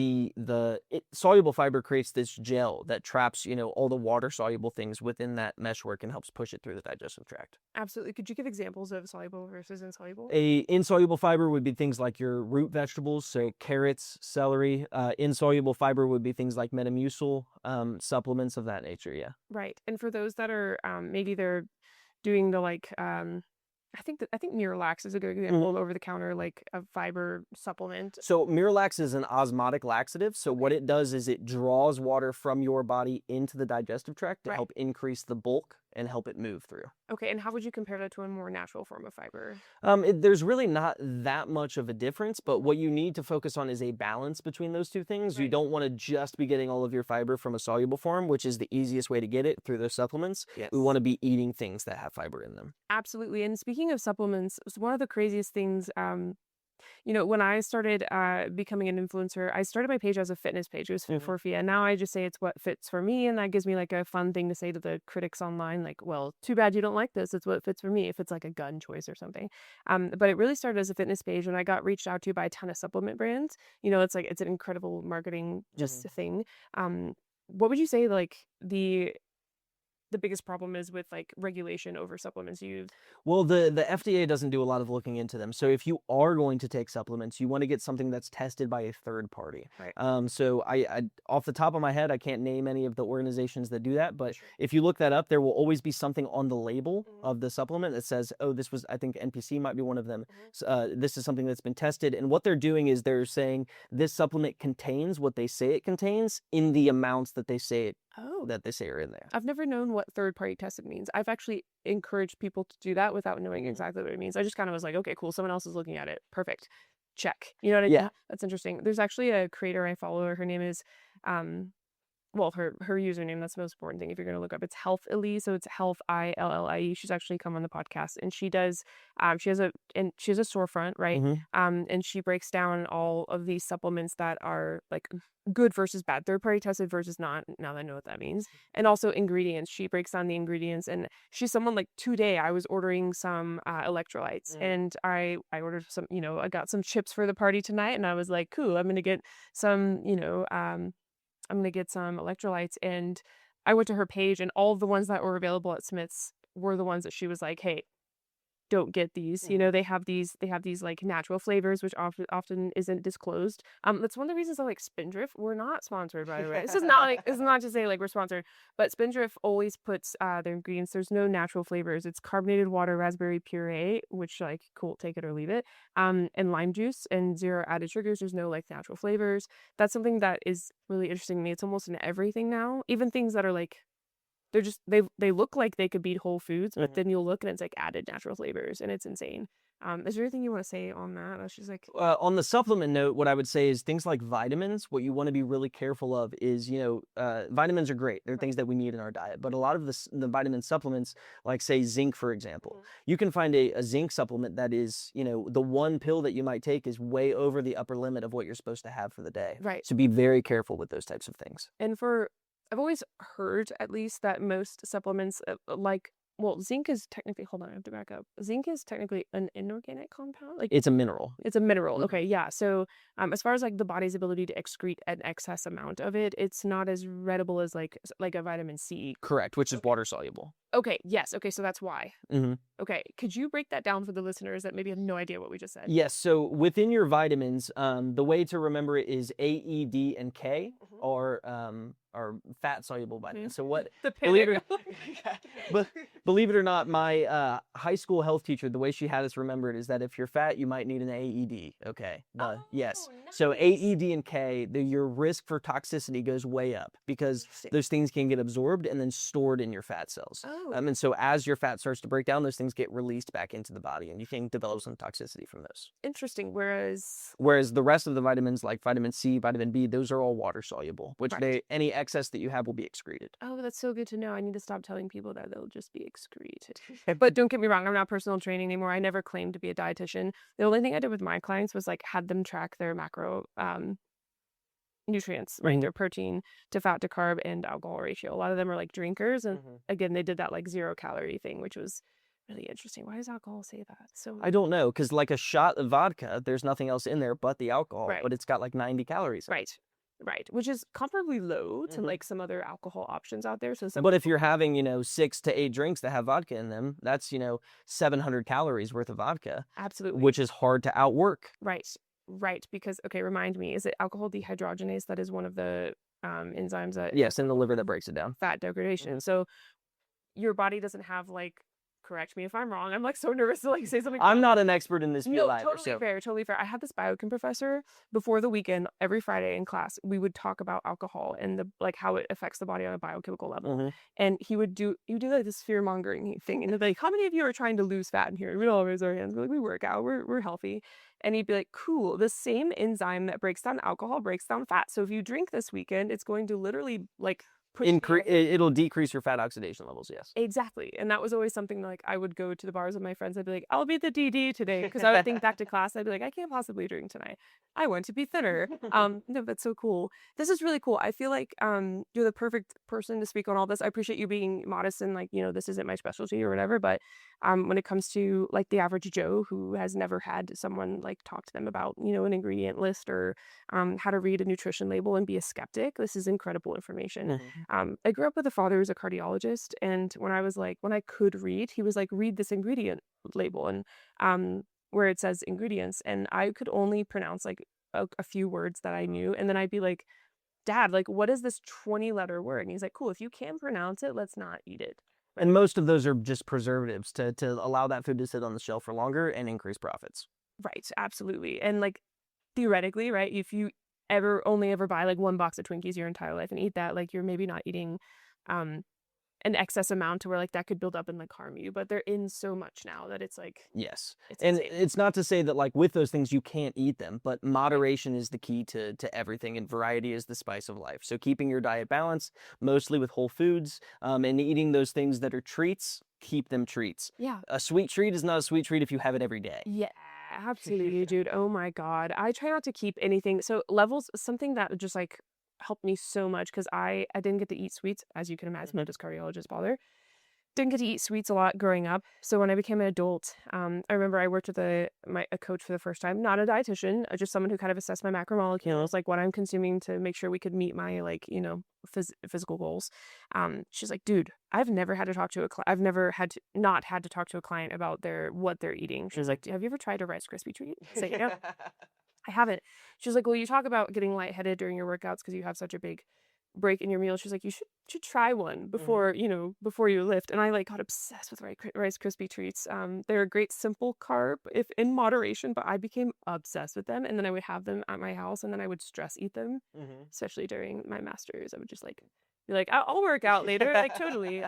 soluble fiber creates this gel that traps all the water soluble things within that meshwork and helps push it through the digestive tract. Absolutely. Could you give examples of soluble versus insoluble? A insoluble fiber would be things like your root vegetables, so carrots, celery. Insoluble fiber would be things like Metamucil, supplements of that nature. Yeah. Right. And for those that are maybe they're doing the like I think Miralax is a good example of over the counter like a fiber supplement. So Miralax is an osmotic laxative. So what it does is it draws water from your body into the digestive tract to Right. help increase the bulk and help it move through. Okay, and how would you compare that to a more natural form of fiber? There's really not that much of a difference, but what you need to focus on is a balance between those two things. You Right. don't want to just be getting all of your fiber from a soluble form, which is the easiest way to get it through those supplements. Yes. We want to be eating things that have fiber in them. Absolutely. And speaking of supplements, one of the craziest things, when I started becoming an influencer, I started my page as a fitness page. It was Fit for Sofia. Now I just say it's what fits for me. And that gives me like a fun thing to say to the critics online, like, well, too bad you don't like this. It's what fits for me if it's like a gun choice or something. But it really started as a fitness page and I got reached out to by a ton of supplement brands. It's like, it's an incredible marketing just thing. What would you say like the biggest problem is with like regulation over supplements used? Well, the FDA doesn't do a lot of looking into them. So if you are going to take supplements, you want to get something that's tested by a third party. Right. So I off the top of my head, I can't name any of the organizations that do that, but Sure. if you look that up, there will always be something on the label of the supplement that says, "Oh, this was," I think NPC might be one of them. This is something that's been tested, and what they're doing is they're saying this supplement contains what they say it contains in the amounts that they say it Oh, that they say are in there. I've never known what third party tested means. I've actually encouraged people to do that without knowing exactly what it means. I just kind of was like, okay, cool. Someone else is looking at it. Perfect. Check. You know what I Yeah. mean? That's interesting. There's actually a creator I follow. Her name is, well, her username, that's the most important thing if you're going to look up. It's Health Illy, so it's Health ILLIE. She's actually come on the podcast and she does she has a storefront, right? hmm And she breaks down all of these supplements that are like good versus bad, third party tested versus not. Now that I know what that means. And also ingredients. She breaks down the ingredients and she's someone like today I was ordering some electrolytes and I ordered some, I got some chips for the party tonight and I was like, cool, I'm gonna get some, I'm gonna get some electrolytes. And I went to her page and all of the ones that were available at Smith's were the ones that she was like, hey, don't get these. They have these like natural flavors, which often isn't disclosed. That's one of the reasons I like Spindrift. We're not sponsored, by the way. This is not like it's not to say like we're sponsored, but Spindrift always puts their ingredients. There's no natural flavors. It's carbonated water, raspberry puree, which like cool, take it or leave it. And lime juice and zero added sugars. There's no like natural flavors. That's something that is really interesting to me. It's almost in everything now, even things that are like they look like they could be whole foods, but then you'll look and it's like added natural flavors and it's insane. Is there anything you want to say on that? I was just like, On the supplement note, what I would say is things like vitamins. What you want to be really careful of is, vitamins are great. They're things that we need in our diet. But a lot of the vitamin supplements, like say zinc, for example, you can find a zinc supplement that is, the one pill that you might take is way over the upper limit of what you're supposed to have for the day. right. So be very careful with those types of things. And I've always heard at least that most supplements zinc is technically, hold on, I have to back up. Zinc is technically an inorganic compound. Like It's a mineral. it's a mineral. Okay, yeah. So, as far as like the body's ability to excrete an excess amount of it, it's not as readable as like a vitamin C. Correct, which is water soluble. Okay, yes. Okay, so that's why. hmm Okay, could you break that down for the listeners that maybe have no idea what we just said? Yes. So within your vitamins, the way to remember it is A, E, D, and K are fat soluble vitamins. So what? The Believe pivot. it, but believe it or not, my high school health teacher, the way she had us remember it is that if you're fat, you might need an AED. Okay. Yes. So nice. AED and K, your risk for toxicity goes way up because those things can get absorbed and then stored in your fat cells. Oh. And so as your fat starts to break down, those things get released back into the body, and you can develop some toxicity from those. Interesting. Whereas Whereas the rest of the vitamins, like vitamin C, vitamin B, those are all water soluble, which Right. any excess that you have will be excreted. Oh, that's so good to know. I need to stop telling people that they'll just be excreted. But don't get me wrong, I'm not personal training anymore. I never claimed to be a dietitian. The only thing I did with my clients was like had them track their macro nutrients, right? Their protein to fat to carb and alcohol ratio. A lot of them are like drinkers. And again, they did that like 0-calorie thing, which was really interesting. Why does alcohol say that? So I don't know, because like a shot of vodka, there's nothing else in there but the alcohol, Right. but it's got like 90 calories. in it. right. Right. Which is comparably low to like some other alcohol options out there. So some But if you're having, 6 to 8 drinks that have vodka in them, that's, 700 calories worth of vodka, absolutely which is hard to outwork. right. Right. Because okay, remind me, is it alcohol dehydrogenase that is one of the enzymes that Yes, in the liver that breaks it down. fat degradation? So your body doesn't have like correct me if I'm wrong. I'm like so nervous to like say something I'm wrong. not an expert in this field No, either. totally So fair, totally fair. I had this biochem professor before the weekend, every Friday in class, we would talk about alcohol and the like how it affects the body on a biochemical level. mhm. And he would do like this fear mongering thing. And he'd be like, how many of you are trying to lose fat in here? And we'd all raise our hands. We're like, we work out, we're healthy. And he'd be like, cool, the same enzyme that breaks down alcohol breaks down fat. So if you drink this weekend, it's going to literally like push the It'll decrease your fat oxidation levels. Yes. exactly. And that was always something like I would go to the bars with my friends. I'd be like, I'll be the DD today. Because I would think back to class. I'd be like, I can't possibly drink tonight. I want to be thinner. No, that's so cool. This is really cool. I feel like you're the perfect person to speak on all this. I appreciate you being modest and like, this isn't my specialty or whatever. But when it comes to like the average Joe who has never had someone like talk to them about, an ingredient list or how to read a nutrition label and be a skeptic, this is incredible information. I grew up with a father who's a cardiologist, and when I could read, he was like, read this ingredient label and where it says ingredients, and I could only pronounce like a few words that I knew, and then I'd be like, Dad, like, what is this 20-letter word? And he's like, cool, if you can pronounce it, let's not eat it. And most of those are just preservatives to allow that food to sit on the shelf for longer and increase profits. Right, absolutely. And like theoretically, right, if you ever buy like one box of Twinkies your entire life and eat that, like you're maybe not eating um an excess amount to where like that could build up and like harm you, but they're in so much now that it's like Yes. it's And insane. it's not to say that like with those things you can't eat them, but moderation is the key to everything, and variety is the spice of life. So keeping your diet balanced, mostly with whole foods, and eating those things that are treats, keep them treats. Yeah. A sweet treat is not a sweet treat if you have it every day. Yeah, absolutely, dude. Oh my God. I try not to keep anything. So levels, something that just like helped me so much because I didn't get to eat sweets, as you can imagine, no cardiologist bother. Didn't get to eat sweets a lot growing up. So when I became an adult, I remember I worked with a coach for the first time, not a dietitian, just someone who kind of assessed my macromolecules, like what I'm consuming to make sure we could meet my like, physical goals. She's like, dude, I've never had to talk to I've never had to not had to talk to a client about what they're eating. She's like, have you ever tried a Rice Krispie treat? I say, yeah, I haven't. She's like, well, you talk about getting lightheaded during your workouts because you have such a big break in your meal. She's like, you should try one before before you lift. And I like got obsessed with Rice Krispie treats. They're a great simple carb if in moderation, but I became obsessed with them. And then I would have them at my house, and then I would stress eat them, especially during my masters. I would just like be like, I'll work out later, like totally.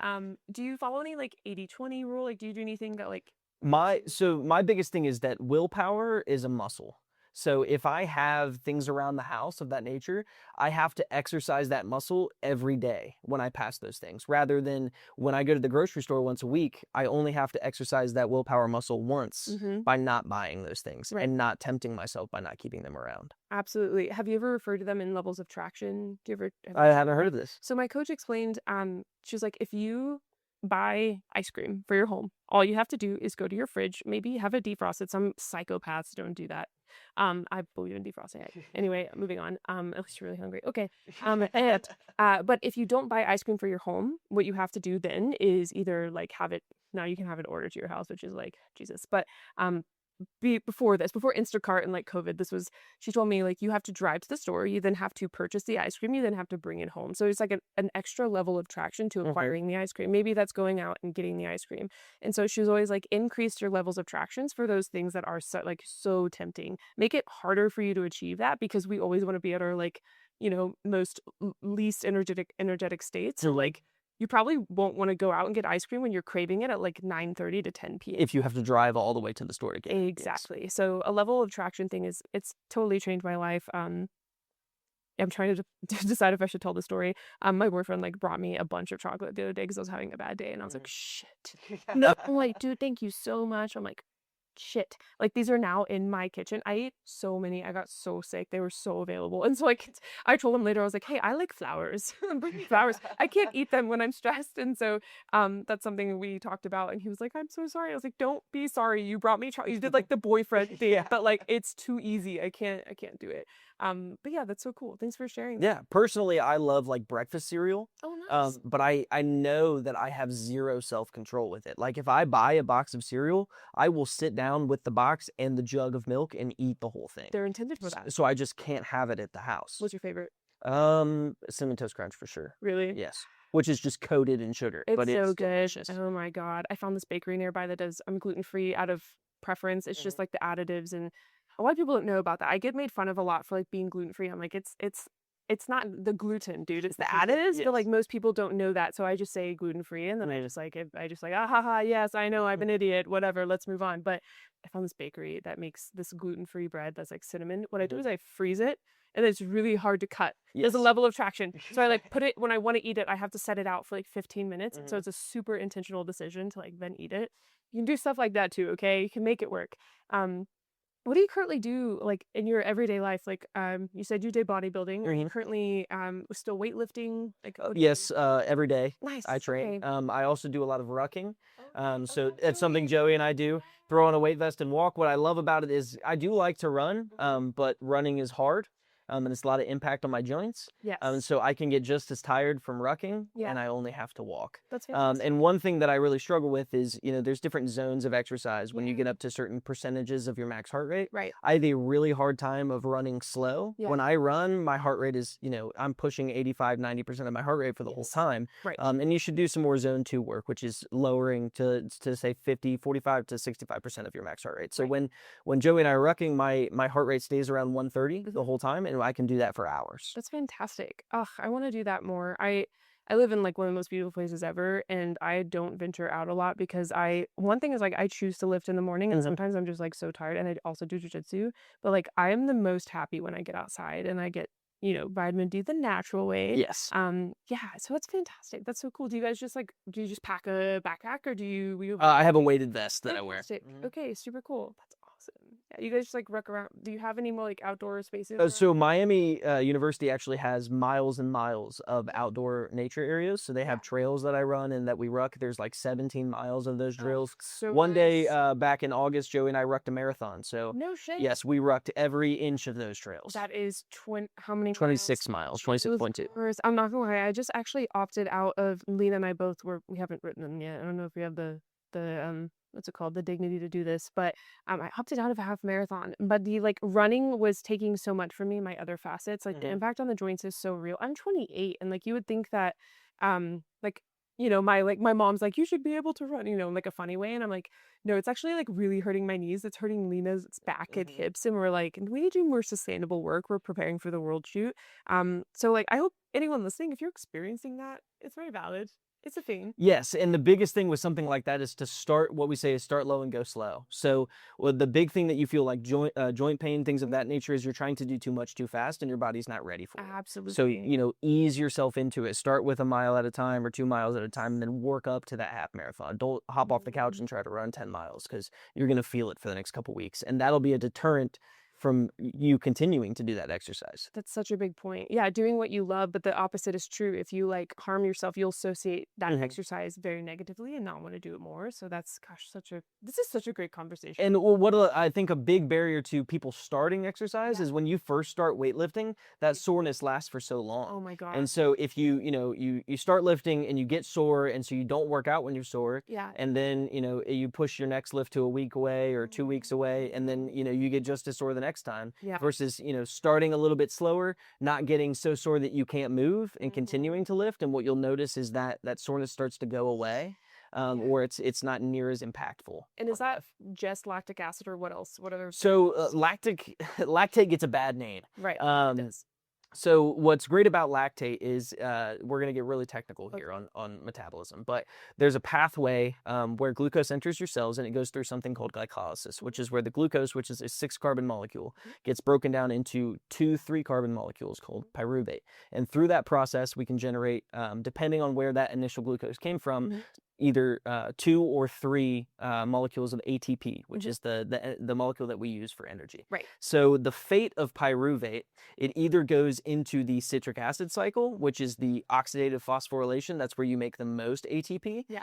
Do you follow any like 80-20 rule? Like, do you do anything that like My biggest thing is that willpower is a muscle. So if I have things around the house of that nature, I have to exercise that muscle every day when I pass those things, rather than when I go to the grocery store once a week, I only have to exercise that willpower muscle once by not buying those things Right. and not tempting myself by not keeping them around. Absolutely. Have you ever referred to them in levels of traction? Do you ever have I haven't heard of this. So my coach explained, she was like, if you buy ice cream for your home, all you have to do is go to your fridge, maybe have it defrosted. Some psychopaths don't do that. I believe in defrosting it. Anyway, moving on. At least you're really hungry. Okay. But if you don't buy ice cream for your home, what you have to do then is either like have it, now you can have it ordered to your house, which is like Jesus. But before Instacart and like COVID, she told me like you have to drive to the store, you then have to purchase the ice cream, you then have to bring it home. So it's like an extra level of traction to acquiring the ice cream. Maybe that's going out and getting the ice cream. And so she was always like, increase your levels of tractions for those things that are so tempting. Make it harder for you to achieve that, because we always want to be at our like, most least energetic states. So like you probably won't want to go out and get ice cream when you're craving it at like 9:30 to 10 p.m. If you have to drive all the way to the store to get it. Exactly. Yes. So a level of traction thing it's totally changed my life. I'm trying to decide if I should tell the story. My boyfriend like brought me a bunch of chocolate the other day because I was having a bad day, and I was like, shit. No, I'm like, dude, thank you so much. I'm like, shit. Like these are now in my kitchen. I ate so many. I got so sick. They were so available. And so like I told him later, I was like, hey, I like flowers. Bring me flowers. I can't eat them when I'm stressed. And so that's something we talked about. And he was like, I'm so sorry. I was like, don't be sorry. You brought me you did like the boyfriend thing, but like it's too easy. I can't do it. But yeah, that's so cool. Thanks for sharing that. Yeah, personally, I love like breakfast cereal. Oh, nice. But I know that I have zero self-control with it. Like if I buy a box of cereal, I will sit down with the box and the jug of milk and eat the whole thing. They're intended for that. So I just can't have it at the house. What's your favorite? Cinnamon Toast Crunch for sure. Really? Yes. which is just coated in sugar, but It's it's so good. delicious. Oh my god. I found this bakery nearby that does I'm gluten-free out of preference. It's just Mhm. like the additives and a lot of people don't know about that. I get made fun of a lot for like being gluten-free. I'm like, it's not the gluten, dude. It's the additives, but like Yes. most people don't know that. So I just say gluten-free and then Mhm. I just like, ah ha ha, yes, I know, I'm an idiot, whatever, let's move on. But I found this bakery that makes this gluten-free bread that's like cinnamon. What I do Mhm. is I freeze it and it's really hard to cut. There's a Yes. level of traction. So I like put it when I want to eat it, I have to set it out for like 15 minutes. So Mhm. it's a super intentional decision to like then eat it. You can do stuff like that too, okay? You can make it work. Um, what do you currently do like in your everyday life? Like you said you did bodybuilding. Are you Mhm. currently still weightlifting? Like what do you Yes, every day I Nice. train. Okay. I also do a lot of rucking. Okay. Oh So yeah, it's something Joey. Joey and I do. Throw on a weight vest and walk. What I love about it is I do like to run, Mhm. but running is hard, and it's a lot of impact on my joints. Yes. So I can get just as tired from rucking, Yeah. and I only have to walk. That's fantastic. And one thing that I really struggle with is, there's different zones of exercise. When you Yeah. get up to certain percentages of your max heart rate, Right. I have a really hard time of running slow. Yeah. When I run, my heart rate is, I'm pushing 85, 90% of my heart rate for the whole Yes. time. Right. And you should do some more zone 2 work, which is lowering to say 50, 45 to 65% of your max heart rate. So Right. when Joey and I are rucking, my heart rate stays around 130 the Mhm. whole time, and I can do that for hours. That's fantastic. Ugh, I want to do that more. I live in like one of the most beautiful places ever and I don't venture out a lot because I one thing is like I choose to lift in the morning and Mhm. sometimes I'm just like so tired and I also do jujitsu, but like I am the most happy when I get outside and I get, vitamin D the natural way. Yes. Yeah, so it's fantastic. That's so cool. Do you guys just like do you just pack a backpack or do you I have a weighted vest that I wear. fantastic. Mhm. Okay, super cool. That's awesome. Yeah, you guys just like ruck around. Do you have any more like outdoor spaces around So you? Miami University actually has miles and miles of Yeah. outdoor nature areas. So they Yeah. have trails that I run and that we ruck. There's like 17 miles of those Oh, drills. so One day nice. back in August, Joey and I rucked a marathon. So No shit. yes, we rucked every inch of those trails. That is how many miles? 26 miles, Jesus 26.2. Christ. I'm not gonna lie, I just actually opted out of Lena and I both we haven't written them yet. I don't know if we have the what's it called? The dignity to do this, but I opted out of a half marathon. But the like running was taking so much from me, my other facets. Like the Mhm. impact on the joints is so real. I'm 28 and like you would think that like my mom's like, you should be able to run, in like a funny way. And I'm like, no, it's actually like really hurting my knees. It's hurting Lena's back and Mhm. hips. And we're like, we need to do more sustainable work. We're preparing for the world shoot. So like I hope anyone listening, if you're experiencing that, it's very valid. It's a thing. Yes, and the biggest thing with something like that is to start what we say is start low and go slow. So, the big thing that you feel like joint pain, things of Mhm. that nature, is you're trying to do too much too fast, and your body's not ready for it. So, Absolutely. ease yourself into it. Start with a mile at a time or 2 miles at a time, and then work up to that half marathon. Don't hop off the couch Mhm. and try to run 10 miles because you're gonna feel it for the next couple weeks, and that'll be a deterrent from you continuing to do that exercise. That's such a big point. Yeah, doing what you love, but the opposite is true. If you like harm yourself, you'll associate that Mhm. exercise very negatively and not want to do it more. So that's gosh, this is such a great conversation. And I think a big barrier to people starting exercise Yeah. is when you first start weightlifting, that soreness lasts for so Oh long. my And God. so if you start lifting and you get sore, and so you don't work out when you're sore, Yeah. and then you push your next lift to a week away or 2 weeks away, and then you get just as sore the next time. Yeah. Versus starting a little bit slower, not getting so sore that you can't move, and Mhm. continuing to lift, and what you'll notice is that that soreness starts to go away, Yeah. or it's not near as impactful And is on that life. just lactic acid or what else? What other So things? lactate gets a bad name. Right. It Um, does. so what's great about lactate is we're going to get really technical here Okay. on metabolism, but there's a pathway where glucose enters your cells and it goes through something called glycolysis, which Mhm. is where the glucose, which is a 6 carbon molecule, Mhm. gets broken down into 2 3 carbon molecules called pyruvate. And through that process, we can generate, depending on where that initial glucose came from, Mhm. either 2 or 3 molecules of ATP, which Mhm. is the molecule that we use for energy. Right. So the fate of pyruvate, it either goes into the citric acid cycle, which is the oxidative phosphorylation. That's where you make the most ATP, Yeah.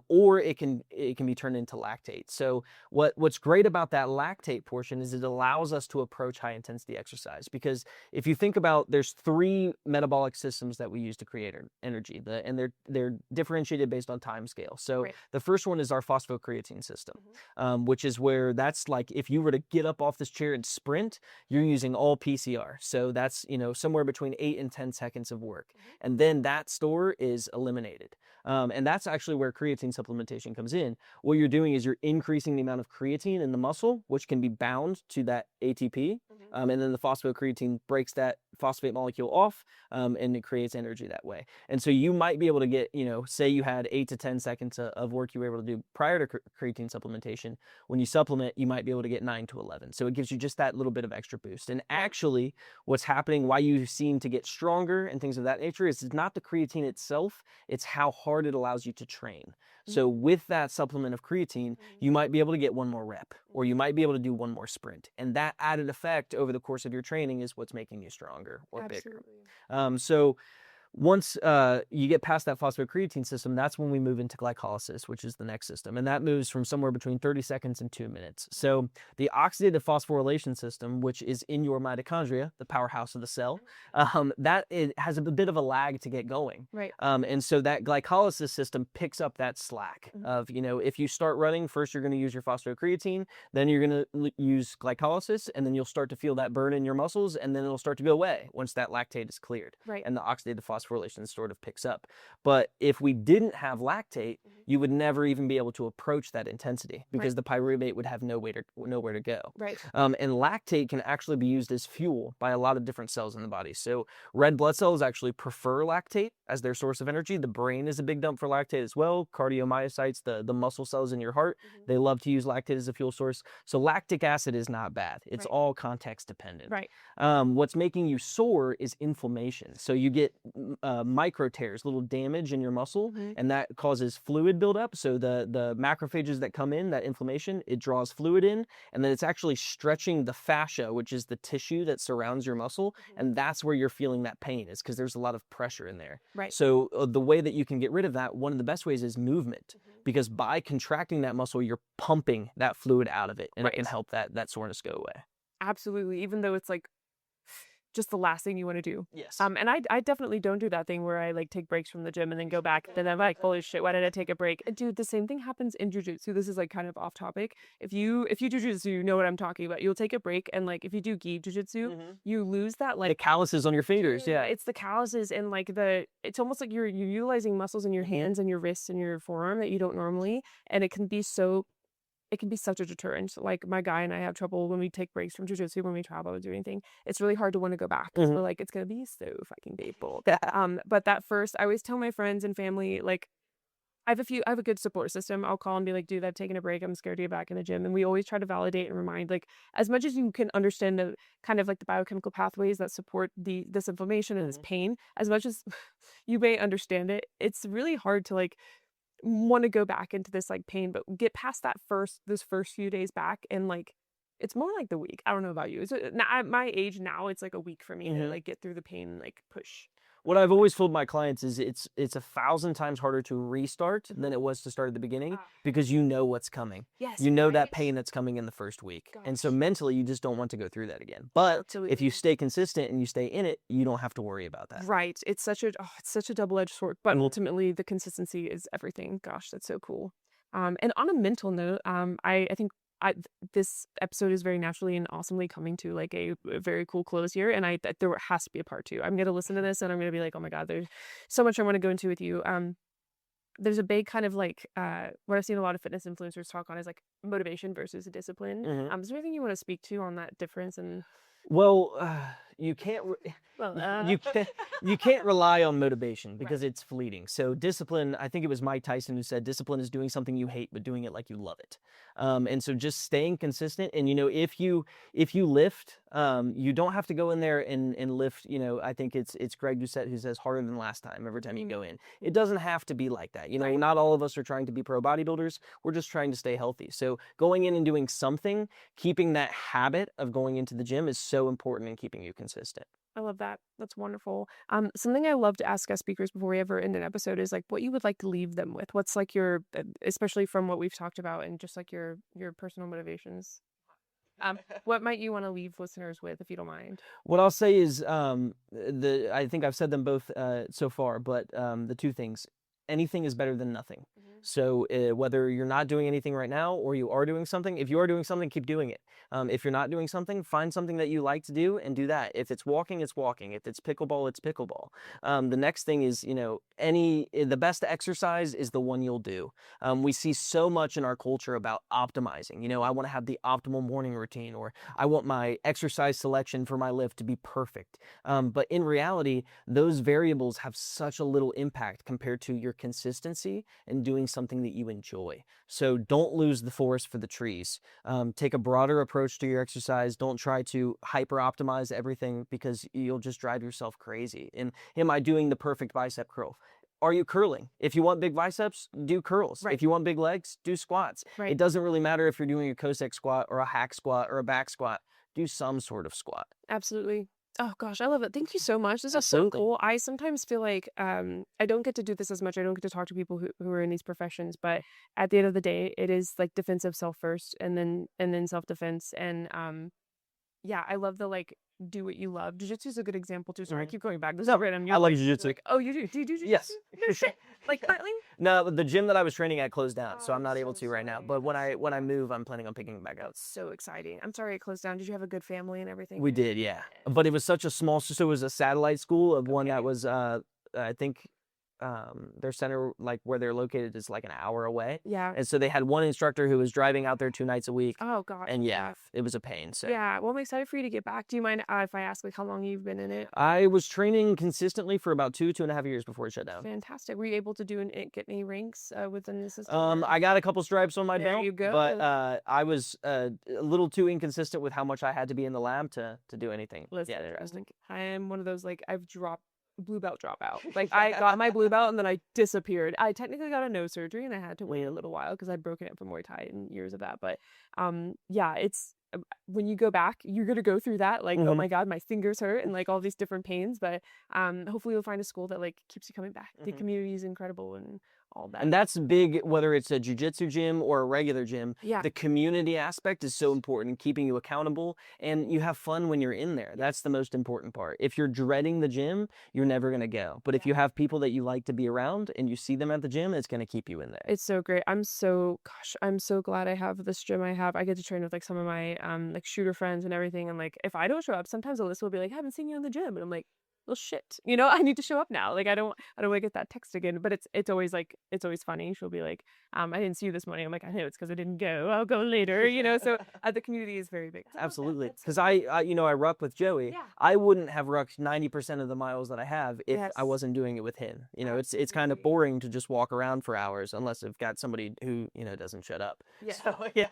or it can be turned into lactate. So what's great about that lactate portion is it allows us to approach high intensity exercise, because if you think about, there's 3 metabolic systems that we use to create energy, and they're differentiated based on time scale. scale. So Right. the first one is our phosphocreatine system, Mhm. which is where that's like if you were to get up off this chair and sprint, you're using all PCR. So that's, somewhere between 8 and 10 seconds of work. Mhm. And then that store is eliminated. And that's actually where creatine supplementation comes in. What you're doing is you're increasing the amount of creatine in the muscle, which can be bound to that ATP. Mhm. And then the phosphocreatine breaks that phosphate molecule off, and it creates energy that way. And so you might be able to get, say you had 8 to 10 seconds of work you were able to do prior to creatine supplementation. When you supplement, you might be able to get 9 to 11. So it gives you just that little bit of extra boost. And Right. actually, what's happening, why you seem to get stronger and things of that nature, is it's not the creatine itself, it's how hard it allows you to train. So with that supplement of creatine, Mhm. you might be able to get one more rep, or Mhm. you might be able to do one more sprint. And that added effect over the course of your training is what's making you stronger or bigger. Absolutely. So once you get past that phosphocreatine system, that's when we move into glycolysis, which is the next system. And that moves from somewhere between 30 seconds and 2 minutes. So the oxidative phosphorylation system, which is in your mitochondria, the powerhouse of the cell, that it has a bit of a lag to get going. Right. And so that glycolysis system picks up that slack Mhm. of, if you start running, first you're going to use your phosphocreatine, then you're going to use glycolysis, and then you'll start to feel that burn in your muscles, and then it'll start to go away once that lactate is cleared Right. and the oxidative phosphorylation sort of picks up. But if we didn't have lactate, Mhm. you would never even be able to approach that intensity because Right. the pyruvate would have nowhere to go. Right. And lactate can actually be used as fuel by a lot of different cells in the body. So red blood cells actually prefer lactate as their source of energy. The brain is a big dump for lactate as well. Cardiomyocytes, the muscle cells in your heart, Mhm. they love to use lactate as a fuel source. So lactic acid is not bad. It's Right. all context dependent. Right. What's making you sore is inflammation. So you get micro tears, little damage in your muscle, Mhm. and that causes fluid buildup. So the macrophages that come in, that inflammation, it draws fluid in, and then it's actually stretching the fascia, which is the tissue that surrounds your muscle, Mhm. and that's where you're feeling that pain, is because there's a lot of pressure in there. Right. So the way that you can get rid of that, one of the best ways is movement, Mhm. because by contracting that muscle, you're pumping that fluid out of it, and it can Right. help that soreness go away. Absolutely. Even though it's like just the last thing you want to do. Yes. And I definitely don't do that thing where I like take breaks from the gym and then go back. Then I'm like, holy shit, why did I take a break? And dude, the same thing happens in jujitsu. This is like kind of off topic. If you do jujitsu, you know what I'm talking about. You'll take a break and like if you do gi jujitsu, you lose that The like calluses on your fingers, dude, yeah. it's the calluses and like it's almost like you're utilizing muscles in your hands and your wrists and your forearm that you don't normally. And it can be such a deterrent. Like my guy and I have trouble when we take breaks from jujitsu, when we travel or do anything. It's really hard to want to go back because Mhm. we're like, it's gonna be so fucking painful. But that first, I always tell my friends and family, like, I have a good support system. I'll call and be like, dude, I've taken a break. I'm scared to get back in the gym. And we always try to validate and remind, like, as much as you can understand the kind of like the biochemical pathways that support this inflammation and this Mhm. pain, as much as you may understand it, it's really hard to like want to go back into this like pain, but get past those first few days back and like it's more like the week. I don't know about you. Now at my age now, it's like a week for me to Mhm. like get through the pain and like push. What I've always told my clients is it's 1,000 times harder to restart than it was to start at the beginning Ah, because you know what's coming. yes, You know that right? pain that's coming in the first week. And so Gosh, mentally, you just don't want to go through that again. But if you absolutely. stay consistent and you stay in it, you don't have to worry about that. Right. It's such a double-edged sword, but Mhm. ultimately the consistency is everything. Gosh, that's so cool. And on a mental note, I think this episode is very naturally and awesomely coming to like a very cool close here, and there has to be a part two. I'm gonna listen to this and I'm gonna be like, oh my god, there's so much I want to go into with you. There's a big kind of like what I've seen a lot of fitness influencers talk on is like motivation versus discipline. Mhm. Is there anything you want to speak to on that difference? And Well, you can't well, you can't you can't rely on motivation right. because it's fleeting. So discipline, I think it was Mike Tyson who said discipline is doing something you hate but doing it like you love it. And so just staying consistent, and if you lift, you don't have to go in there and lift. I think it's Greg Doucette who says harder than last time every time you go in. It doesn't have to be like that. Right. Not all of us are trying to be pro bodybuilders. We're just trying to stay healthy. So going in and doing something, keeping that habit of going into the gym is so important in keeping you consistent. I love that. That's wonderful. Something I love to ask guest speakers before we ever end an episode is like what you would like to leave them with. What's like your, especially from what we've talked about and just like your personal motivations. What might you want to leave listeners with, if you don't mind? What I'll say is I think I've said them both so far, but the two things. anything is better than nothing. Mhm. So whether you're not doing anything right now or you are doing something, if you are doing something, keep doing it. If you're not doing something, find something that you like to do and do that. If it's walking, it's walking. If it's pickleball, it's pickleball. The next thing is, the best exercise is the one you'll do. We see so much in our culture about optimizing. I want to have the optimal morning routine, or I want my exercise selection for my lift to be perfect. But in reality, those variables have such a little impact compared to your consistency and doing something that you enjoy. So don't lose the forest for the trees. Take a broader approach to your exercise. Don't try to hyper optimize everything, because you'll just drive yourself crazy. And am I doing the perfect bicep curl? Are you curling? If you want big biceps, do curls. Right. If you want big legs, do squats. Right. It doesn't really matter if you're doing a Cossack squat or a hack squat or a back squat. Do some sort of squat. Absolutely. Oh gosh, I love it. Thank you so much. This is so Absolutely. cool. I sometimes feel like I don't get to do this as much. I don't get to talk to people who are in these professions, but at the end of the day, it is like defensive self first, and then self defense. And yeah, I love the like do what you love. Jiu-jitsu is a good example too. Sorry, I Mhm. keep going back. This is No, random. I You're like like, jiu-jitsu. oh, you do? Do you do jiu-jitsu? Yes. No shit. Like currently? No, the gym that I was training at closed down, so Oh, I'm I'm not able so to right now. sorry. But when That's I so when I bad. move, I'm planning on picking it back up. So exciting. I'm sorry it closed down. Did you have a good family and everything? We did, yeah. But it was such a small, so it was a satellite school of one Okay. that was, I think, their center, like where they're located, is like an hour away. Yeah. And so they had one instructor who was driving out there 2 nights a week. Oh gosh. And yeah, it was a pain. So Yeah. Well, I'm excited for you to get back. Do you mind if I ask like how long you've been in it? I was training consistently for about 2.5 years before it shut down. Fantastic. Were you able to get any ranks within the system? I got a couple stripes on my There belt, you go. but I was a little too inconsistent with how much I had to be in the lab to do anything. Listen, Yeah, interesting. I am one of those like I've dropped blue belt dropout. Like I got my blue belt and then I disappeared. I technically got a nose surgery and I had to wait a little while because I'd broken it from Muay Thai and years of that. But yeah, it's when you go back, you're gonna go through that. Like, oh Mhm. my god, my fingers hurt and like all these different pains. But hopefully you'll find a school that like keeps you coming back. The Mhm. community is incredible and all that. And that's big, whether it's a jujitsu gym or a regular gym. Yeah. The community aspect is so important, keeping you accountable, and you have fun when you're in there. That's the most important part. If you're dreading the gym, you're never going to go. But if you have people that you like to be around and you see them at the gym, it's going to keep you in there. It's so great. I'm so glad I have this gym I have. I get to train with like some of my like shooter friends and everything. And like if I don't show up, sometimes Alyssa will be like, I haven't seen you in the gym. And I'm like, well shit. I need to show up now. Like I don't want to get that text again. But it's always like it's always funny. She'll be like, I didn't see you this morning. I'm like, I know it's because I didn't go. I'll go later, So the community is very big. So I love that. Absolutely. That's so Because great. I ruck with Joey. Yeah. I wouldn't have rucked 90% of the miles that I have if I Yes. wasn't doing it with him. It's kind of Absolutely. boring to just walk around for hours unless I've got somebody who, doesn't shut up. Yeah. So, yeah.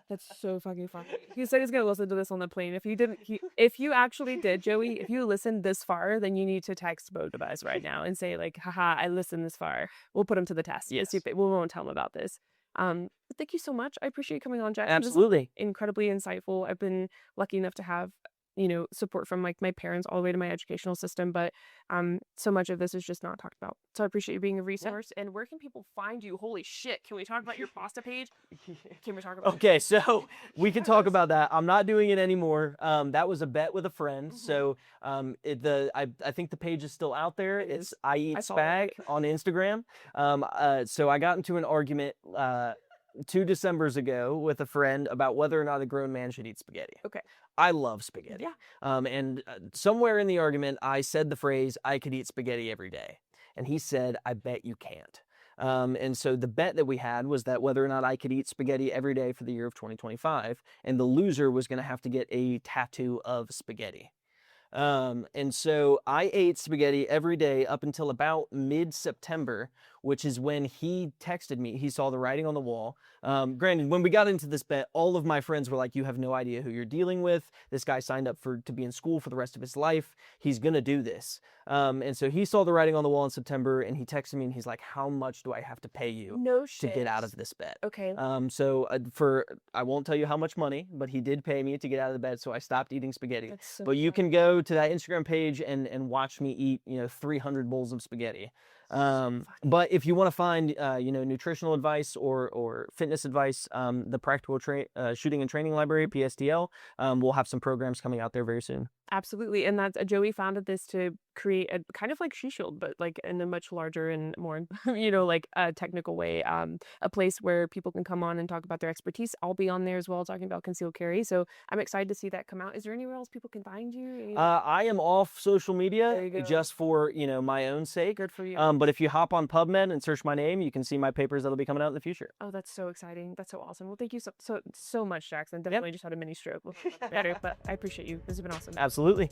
That's so fucking funny. He said he's gonna listen to this on the plane. If you didn't, if you actually did, Joey, if you listened this far, then you need to text both of us right now and say like, haha, I listened this far. We'll put him to the test. Yes. We won't tell him about this. But thank you so much. I appreciate you coming on, Jackson. This is Absolutely. incredibly insightful. I've been lucky enough to have support from like my parents all the way to my educational system, but so much of this is just not talked about. So I appreciate you being a resource. And where can people find you? Holy shit, can we talk about your pasta page? Can we talk about Okay, so we can talk about that. I'm not doing it anymore. That was a bet with a friend. So I think the page is still out there. It It's is. I Eat I saw Spag it. on Instagram. So I got into an argument 2 Decembers ago with a friend about whether or not a grown man should eat spaghetti. Okay. I love spaghetti. Yeah. And somewhere in the argument, I said the phrase, I could eat spaghetti every day. And he said, I bet you can't. And so the bet that we had was that whether or not I could eat spaghetti every day for the year of 2025, and the loser was going to have to get a tattoo of spaghetti. And so I ate spaghetti every day up until about mid-September, which is when he texted me. He saw the writing on the wall. Granted, when we got into this bet, all of my friends were like, you have no idea who you're dealing with. This guy signed up to be in school for the rest of his life. He's going to do this. And so he saw the writing on the wall in September, and he texted me and he's like, how much do I have to pay you No to shit. get out of this bet? Okay. So I won't tell you how much money, but he did pay me to get out of the bed, so I stopped eating spaghetti. That's so But you funny. can go to that Instagram page and watch me eat 300 bowls of spaghetti. But if you want to find nutritional advice or fitness advice, the Practical Shooting and Training Library (PSTL) will have some programs coming out there very soon. Absolutely, and that's Joey founded this to create a kind of like She Shield, but like in a much larger and more, like a technical way. A place where people can come on and talk about their expertise. I'll be on there as well, talking about concealed carry. So I'm excited to see that come out. Is there anywhere else people can find you? I am off social media There you go. just for, my own sake. Good for you. But if you hop on PubMed and search my name, you can see my papers that'll be coming out in the future. Oh, that's so exciting. That's so awesome. Well, thank you so much, Jackson. Definitely just had a mini stroke. We'll talk about that better, but I appreciate you. This has been awesome. Absolutely.